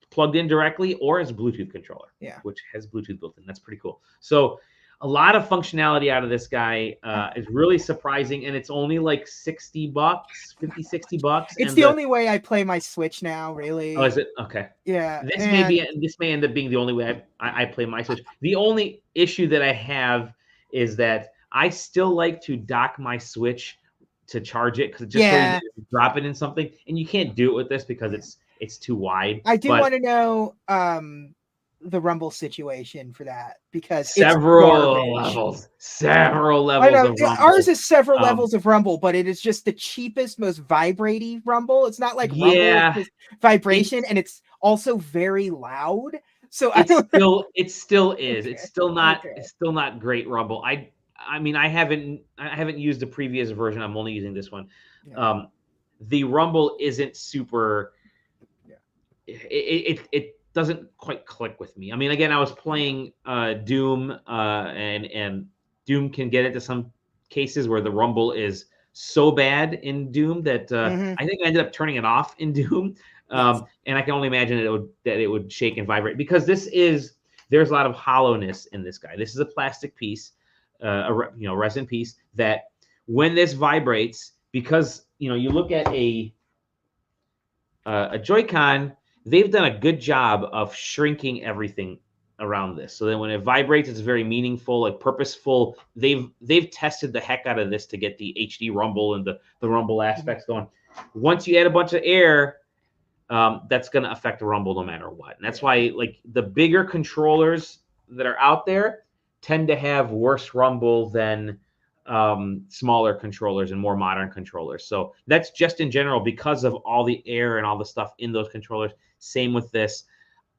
Speaker 1: plugged in directly or as a Bluetooth controller. Which has Bluetooth built in. That's pretty cool. So a lot of functionality out of this guy is really surprising, and it's only like $60, $50-$60.
Speaker 2: It's the only way I play my Switch now, really.
Speaker 1: Oh, is it? Okay.
Speaker 2: Yeah.
Speaker 1: This may end up being the only way I play my Switch. The only issue that I have is that I still like to dock my Switch to charge it because it just drop it in something, and you can't do it with this because it's too wide.
Speaker 2: I do want to know the rumble situation for that because
Speaker 1: several levels
Speaker 2: I know,
Speaker 1: of rumble.
Speaker 2: Ours is several levels of rumble, but it is just the cheapest, most vibrating rumble. It's not like rumble, it's just vibration, and it's also very loud. So
Speaker 1: it still is. It's still not great rumble. I mean, I haven't used the previous version. I'm only using this one. The rumble isn't super. It doesn't quite click with me. I mean, again, I was playing Doom, and Doom can get into some cases where the rumble is so bad in Doom that I think I ended up turning it off in Doom. And I can only imagine that it would shake and vibrate because there's a lot of hollowness in this guy. This is a plastic piece, resin piece that when this vibrates, because you look at a Joy-Con. They've done a good job of shrinking everything around this. So then when it vibrates, it's very meaningful, like purposeful. They've tested the heck out of this to get the HD rumble and the rumble aspects going. Once you add a bunch of air, that's going to affect the rumble no matter what. And that's why like the bigger controllers that are out there tend to have worse rumble than smaller controllers and more modern controllers. So that's just in general because of all the air and all the stuff in those controllers. Same with this.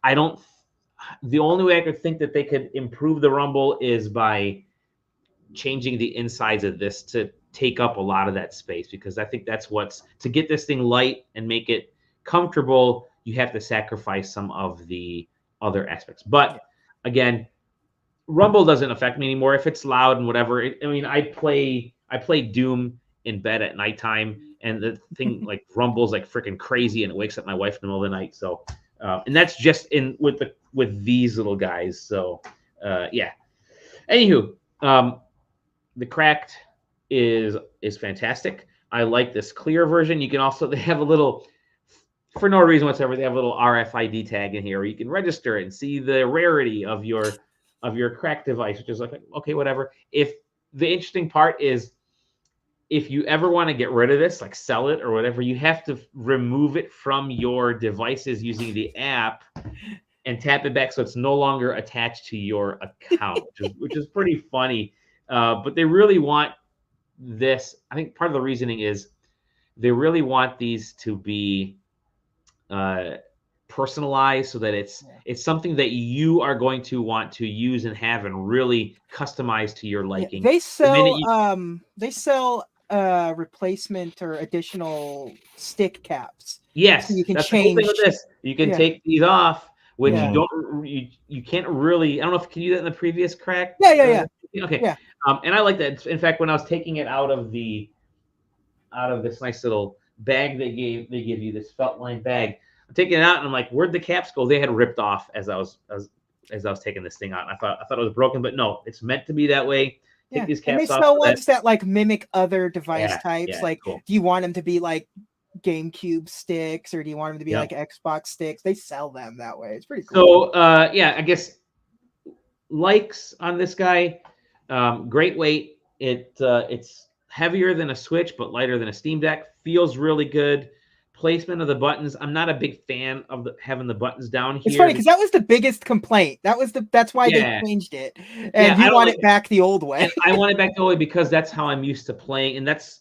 Speaker 1: The only way I could think that they could improve the rumble is by changing the insides of this to take up a lot of that space, because I think that's to get this thing light and make it comfortable, you have to sacrifice some of the other aspects. But again, rumble doesn't affect me anymore. If it's loud and whatever, I play Doom in bed at nighttime, and the thing like rumbles like freaking crazy, and it wakes up my wife in the middle of the night. So, and that's just with these little guys. So, yeah. Anywho, the cracked is fantastic. I like this clear version. You can also, they have a little, for no reason whatsoever, they have a little RFID tag in here where you can register it and see the rarity of your cracked device, which is like, okay, whatever. If the interesting part is, if you ever want to get rid of this, like sell it or whatever, you have to remove it from your devices using the app and tap it back so it's no longer attached to your account, which is pretty funny. But they really want this. I think part of the reasoning is they really want these to be personalized so that it's something that you are going to want to use and have and really customize to your liking.
Speaker 2: They sell replacement or additional stick caps.
Speaker 1: Yes,
Speaker 2: so you can
Speaker 1: that's
Speaker 2: change.
Speaker 1: The cool thing with this. You can take these off which you can't really. I don't know if can you do that in the previous crack.
Speaker 2: Yeah.
Speaker 1: Okay.
Speaker 2: Yeah.
Speaker 1: And I like that. In fact, when I was taking it out of this nice little bag they give you, this felt line bag, I'm taking it out and I'm like, where'd the caps go? They had ripped off as I was taking this thing out. And I thought it was broken, but no, it's meant to be that way. Take these caps
Speaker 2: and they
Speaker 1: off.
Speaker 2: sell ones that like mimic other device types.
Speaker 1: Yeah,
Speaker 2: like,
Speaker 1: cool.
Speaker 2: Do you want them to be like GameCube sticks, or do you want them to be like Xbox sticks? They sell them that way. It's pretty cool.
Speaker 1: So I guess likes on this guy. Great weight. It's heavier than a Switch, but lighter than a Steam Deck. Feels really good. Placement of the buttons. I'm not a big fan of having the buttons down here.
Speaker 2: It's funny because that was the biggest complaint. That's why they changed it. And you want it back the old way.
Speaker 1: I want it back the old way because that's how I'm used to playing. And that's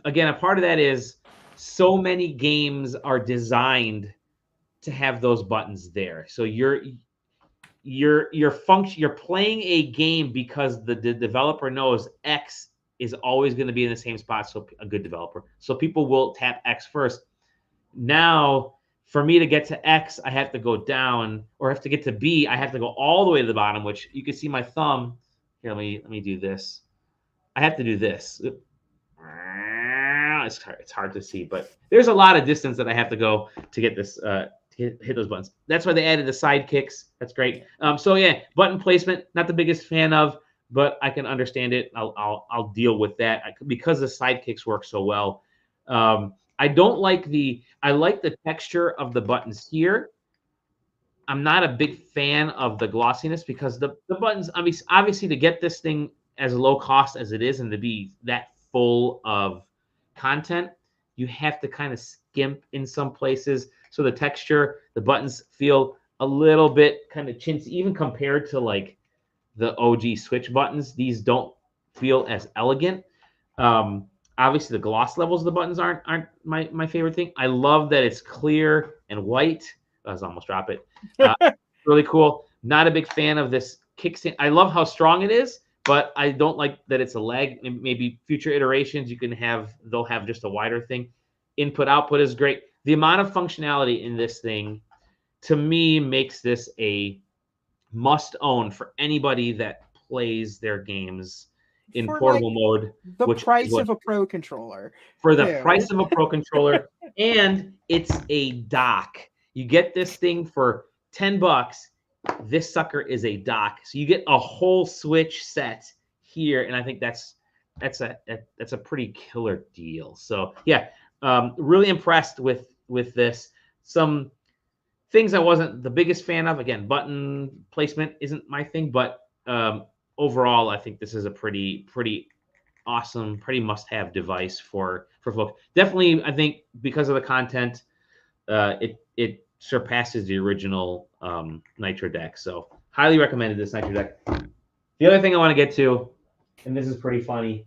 Speaker 1: again, a part of that is so many games are designed to have those buttons there. So you're playing a game because the developer knows X is always going to be in the same spot. So a good developer. So people will tap X first. Now, for me to get to X, I have to go down, or have to get to B, I have to go all the way to the bottom, which you can see my thumb. Here, let me do this. I have to do this. It's hard to see, but there's a lot of distance that I have to go to get this to hit those buttons. That's why they added the side kicks. That's great. So yeah, button placement, not the biggest fan of, but I can understand it. I'll deal with that because the side kicks work so well. I like the texture of the buttons here. I'm not a big fan of the glossiness because the buttons, obviously to get this thing as low cost as it is and to be that full of content, you have to kind of skimp in some places. So the texture, the buttons feel a little bit kind of chintzy, even compared to like the OG Switch buttons. These don't feel as elegant. Obviously, the gloss levels of the buttons aren't my favorite thing. I love that it's clear and white. I was almost drop it. Really cool. Not a big fan of this kickstand. I love how strong it is, but I don't like that it's a lag. Maybe future iterations they'll have just a wider thing. Input output is great. The amount of functionality in this thing, to me, makes this a must own for anybody that plays their games in portable mode.
Speaker 2: The price of a Pro controller.
Speaker 1: For the price of a Pro controller, and it's a dock. You get this thing for $10. This sucker is a dock, so you get a whole Switch set here, and I think that's a pretty killer deal. So yeah, really impressed with this. Some things I wasn't the biggest fan of. Again, button placement isn't my thing, but overall, I think this is a pretty awesome, pretty must-have device for folks. Definitely, I think because of the content, it surpasses the original Nitro deck. So highly recommended this Nitro deck. The other thing I want to get to, and this is pretty funny,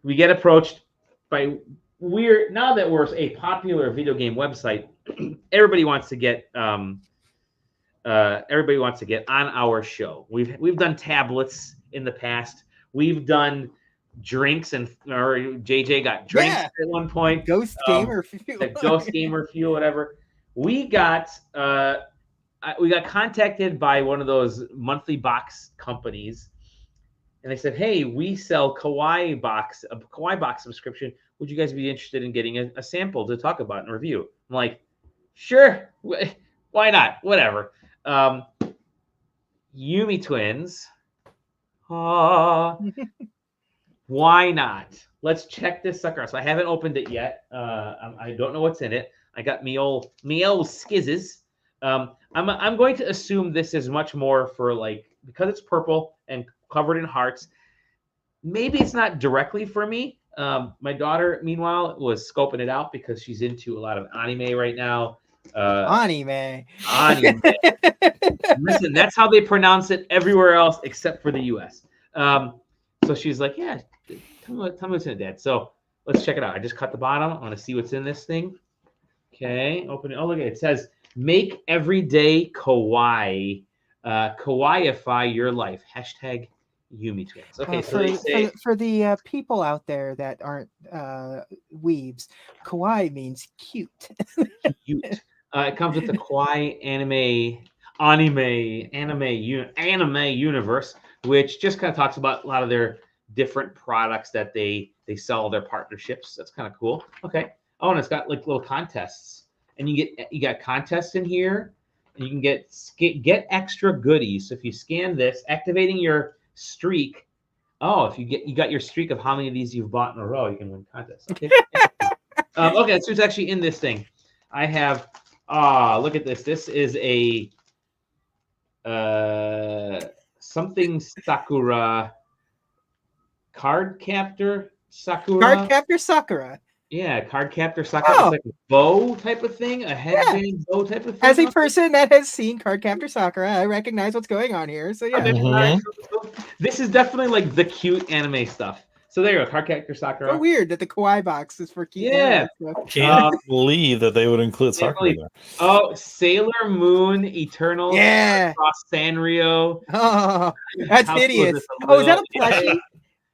Speaker 1: we get approached by now that we're a popular video game website, everybody wants to get on our show. We've done tablets in the past. We've done drinks, or JJ got drinks at one point.
Speaker 2: Ghost Gamer Fuel.
Speaker 1: Ghost Gamer Fuel, whatever. We got contacted by one of those monthly box companies, and they said, "Hey, we sell a Kawaii box subscription. Would you guys be interested in getting a sample to talk about and review?" I'm like, "Sure, why not? Whatever." YumeTwins. Why not? Let's check this sucker out. So I haven't opened it yet. I don't know what's in it. I got me old skizzes. I'm going to assume this is much more for because it's purple and covered in hearts. Maybe it's not directly for me. My daughter, meanwhile, was scoping it out because she's into a lot of anime right now.
Speaker 2: Anime.
Speaker 1: Listen, that's how they pronounce it everywhere else except for the U.S. So she's like, "Yeah, tell me what's in it, Dad." So let's check it out. I just cut the bottom. I want to see what's in this thing. Okay, open it. Oh, look at it. It says, "Make everyday kawaii. Kawaiify your life." #YumeTwins. Okay, so
Speaker 2: for the people out there that aren't weebs, kawaii means cute.
Speaker 1: Cute. It comes with the kawaii anime. anime universe, which just kind of talks about a lot of their different products that they sell, their partnerships. That's kind of cool. Okay. Oh, and it's got like little contests, and you got contests in here, and you can get extra goodies. So if you scan this, activating your streak. Oh, if you got your streak of how many of these you've bought in a row, you can win contests. Okay. Okay, so it's actually in this thing. I have. Look at this. This is a something Sakura card captor Sakura.
Speaker 2: Card captor Sakura.
Speaker 1: Yeah, card captor Sakura. It's like a bow type of thing, a headband bow type of thing.
Speaker 2: As a person that has seen Card Captor Sakura, I recognize what's going on here. So yeah,
Speaker 1: this is definitely like the cute anime stuff. So there you go, Card Captor Sakura.
Speaker 2: So weird that the Kawaii box is for cute.
Speaker 1: Yeah,
Speaker 3: can't believe that they would include Sakura there.
Speaker 1: Oh, Sailor Moon Eternal.
Speaker 2: Yeah,
Speaker 1: Cross Sanrio.
Speaker 2: Oh, that's hideous. Oh, is that a plushie?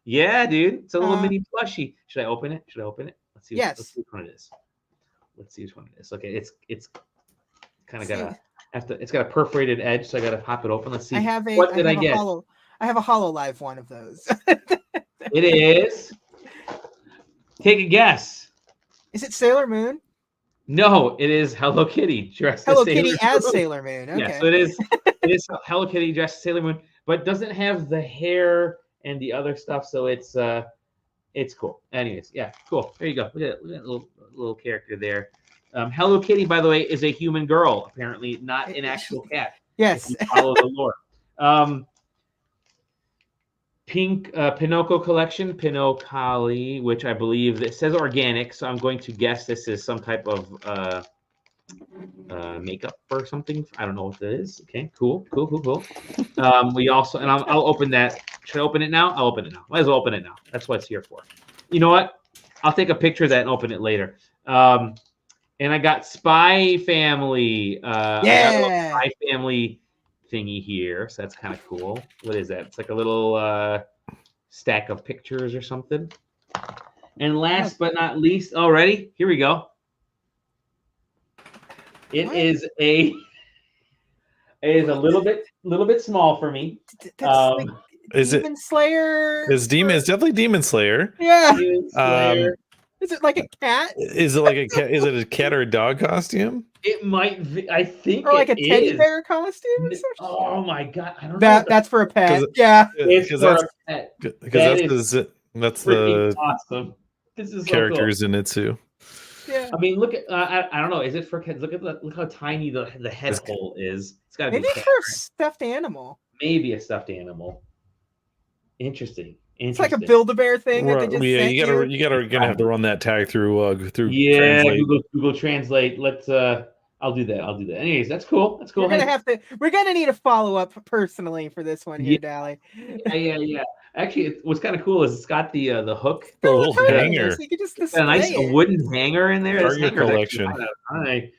Speaker 1: Yeah, dude, it's a little mini plushie. Should I open it? Let's see.
Speaker 2: Yes.
Speaker 1: Let's see which one it is. Let's see which one it is. Okay, it's kind of got it's got a perforated edge, so I got to pop it open. Let's see. What did I get?
Speaker 2: I have a HoloLive one of those.
Speaker 1: It is. Take a guess.
Speaker 2: Is it Sailor Moon?
Speaker 1: No, it is Hello Kitty dressed
Speaker 2: Hello
Speaker 1: as Sailor
Speaker 2: Kitty
Speaker 1: Moon.
Speaker 2: as Sailor Moon. Okay.
Speaker 1: Yeah, so it is. It is Hello Kitty dressed as Sailor Moon, but doesn't have the hair and the other stuff. So it's cool. Anyways, yeah, cool. There you go. Look at a little character there. Hello Kitty, by the way, is a human girl. Apparently, not an actual cat.
Speaker 2: Yes.
Speaker 1: If you follow the lore. Pink Pinocchio collection, Pinocchio, which I believe it says organic, so I'm going to guess this is some type of makeup or something. I don't know what that is. Okay, cool. We also, and I'll open that. Should I open it now? I'll open it now. Might as well open it now. That's what it's here for. You know what? I'll take a picture of that and open it later. And I got Spy Family. I got a little Spy Family thingy here, so that's kind of cool. What is that? It's like a little stack of pictures or something. And last but not least, ready? Here we go. It is a little bit small for me.
Speaker 3: Is
Speaker 2: Demon
Speaker 3: it
Speaker 2: Slayer?
Speaker 3: It's definitely Demon Slayer.
Speaker 2: Yeah.
Speaker 1: Demon Slayer.
Speaker 2: Is it like a cat?
Speaker 3: Is it like a cat? Is it a cat or a dog costume?
Speaker 1: It might be, I think,
Speaker 2: or like a teddy bear costume.
Speaker 1: Oh my god! I don't know.
Speaker 2: That's for a pet. Yeah,
Speaker 1: it's for a pet.
Speaker 3: Because that's the
Speaker 1: awesome. This is
Speaker 3: characters
Speaker 1: so cool.
Speaker 3: in it too.
Speaker 2: Yeah.
Speaker 1: I mean, look at I don't know. Is it for kids? Look how tiny the head hole is. It's got to be
Speaker 2: maybe for a stuffed animal.
Speaker 1: Maybe a stuffed animal. Interesting.
Speaker 2: It's like a Build-A-Bear thing.
Speaker 3: Right.
Speaker 2: That they just
Speaker 3: you're gonna have to run that tag through
Speaker 1: Translate. Google Translate. Let's I'll do that. Anyways, that's cool. We're
Speaker 2: gonna need a follow-up personally for this one here, Dally.
Speaker 1: Yeah. Actually, what's kind of cool is it's got the hook,
Speaker 3: the little hanger.
Speaker 2: So you can just
Speaker 1: a nice wooden hanger in there.
Speaker 3: This collection.
Speaker 1: I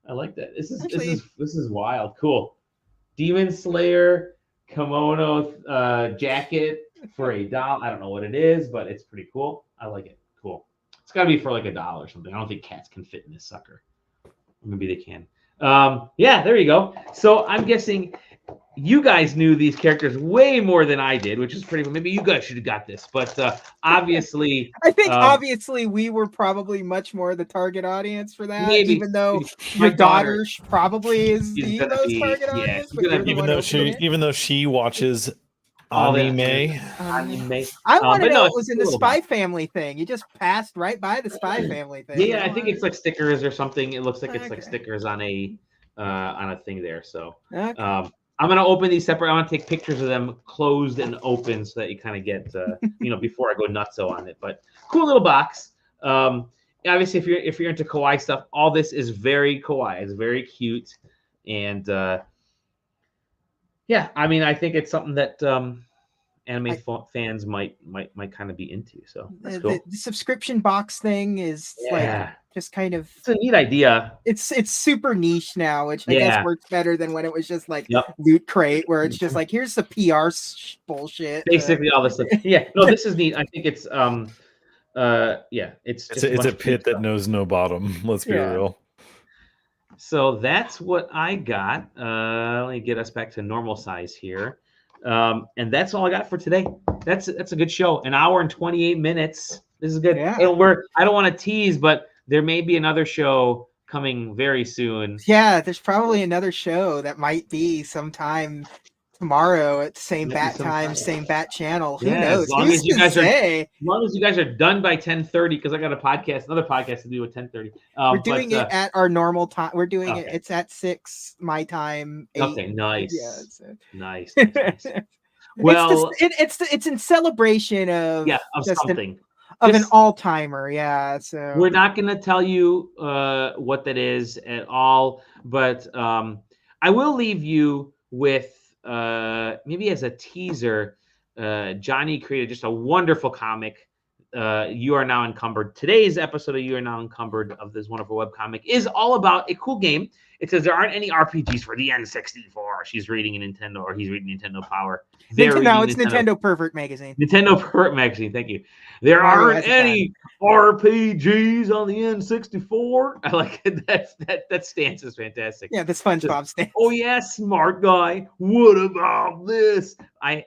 Speaker 1: like that. This is wild. Cool. Demon Slayer kimono jacket for $1. I don't know what it is, but it's pretty cool. I like it. Cool. It's got to be for like $1 or something. I don't think cats can fit in this sucker. Maybe they can. Yeah, there you go. So I'm guessing you guys knew these characters way more than I did, which is pretty cool. Maybe you guys should have got this, but obviously,
Speaker 2: I think obviously we were probably much more the target audience for that. Maybe. Even though your daughter probably is the target audience.
Speaker 3: Even though she watches anime.
Speaker 2: I want to know it was in the Spy Family thing. You just passed right by the Spy Family thing.
Speaker 1: Yeah, I think it's like stickers or something. It looks like it's like stickers on a thing there. So I'm gonna open these separate. I want to take pictures of them closed and open so that you kind of get before I go nutso on it. But cool little box. Obviously, if you're into kawaii stuff, all this is very kawaii. It's very cute, and yeah, I mean, I think it's something that anime fans might kind of be into. So that's cool.
Speaker 2: The subscription box thing is like just kind of
Speaker 1: it's a neat idea.
Speaker 2: It's super niche now, which I guess works better than when it was just like Loot Crate, where it's just like here's the PR bullshit.
Speaker 1: Basically, all this stuff. Yeah, no, this is neat. I think it's it's
Speaker 3: a pit that knows no bottom. Let's be real.
Speaker 1: So that's what I got. Let me get us back to normal size here. And that's all I got for today. That's a good show. An hour and 28 minutes. This is good.
Speaker 2: Yeah.
Speaker 1: And I don't want to tease, but there may be another show coming very soon.
Speaker 2: Yeah, there's probably another show that might be sometime tomorrow at the same bat time, same bat channel. Who knows?
Speaker 1: As long as you guys are done by 10:30, because I got another podcast to do at 10:30.
Speaker 2: We're doing it at our normal time. We're doing it. It's at 6 my time. 8.
Speaker 1: Okay, nice.
Speaker 2: Yeah, so.
Speaker 1: Nice. Well,
Speaker 2: it's in celebration of
Speaker 1: something.
Speaker 2: An all-timer, yeah. So
Speaker 1: we're not going to tell you what that is at all, but I will leave you with maybe as a teaser. Johnny created just a wonderful comic. You Are Now Encumbered. Today's episode of You Are Now Encumbered of this wonderful webcomic is all about a cool game. It says there aren't any RPGs for the N64. She's reading Nintendo, or he's reading Nintendo Power.
Speaker 2: No, it's Nintendo Pervert Magazine.
Speaker 1: Nintendo Pervert Magazine, thank you. There aren't any RPGs on the N64. I like it. That stance is fantastic.
Speaker 2: Yeah, the SpongeBob stance.
Speaker 1: Oh yeah, smart guy. What about this? I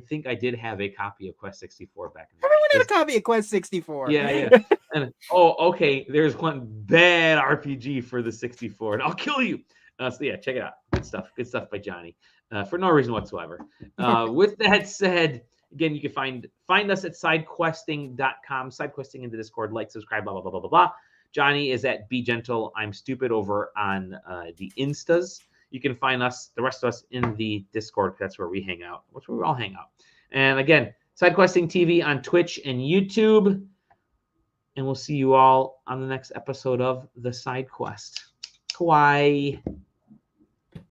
Speaker 1: think I did have a copy of Quest 64 back in the day.
Speaker 2: Everyone had a copy of Quest 64.
Speaker 1: Yeah. And okay, there's one bad RPG for the 64, and I'll kill you. So yeah, check it out. Good stuff by Johnny. For no reason whatsoever. With that said, again, you can find us at sidequesting.com, sidequesting in the Discord, like, subscribe, blah, blah, blah, blah, blah, blah. Johnny is at Be Gentle, I'm Stupid over on the Instas. You can find us, the rest of us, in the Discord. That's where we hang out. That's where we all hang out. And again, SideQuesting TV on Twitch and YouTube. And we'll see you all on the next episode of The Side Quest. Kawaii.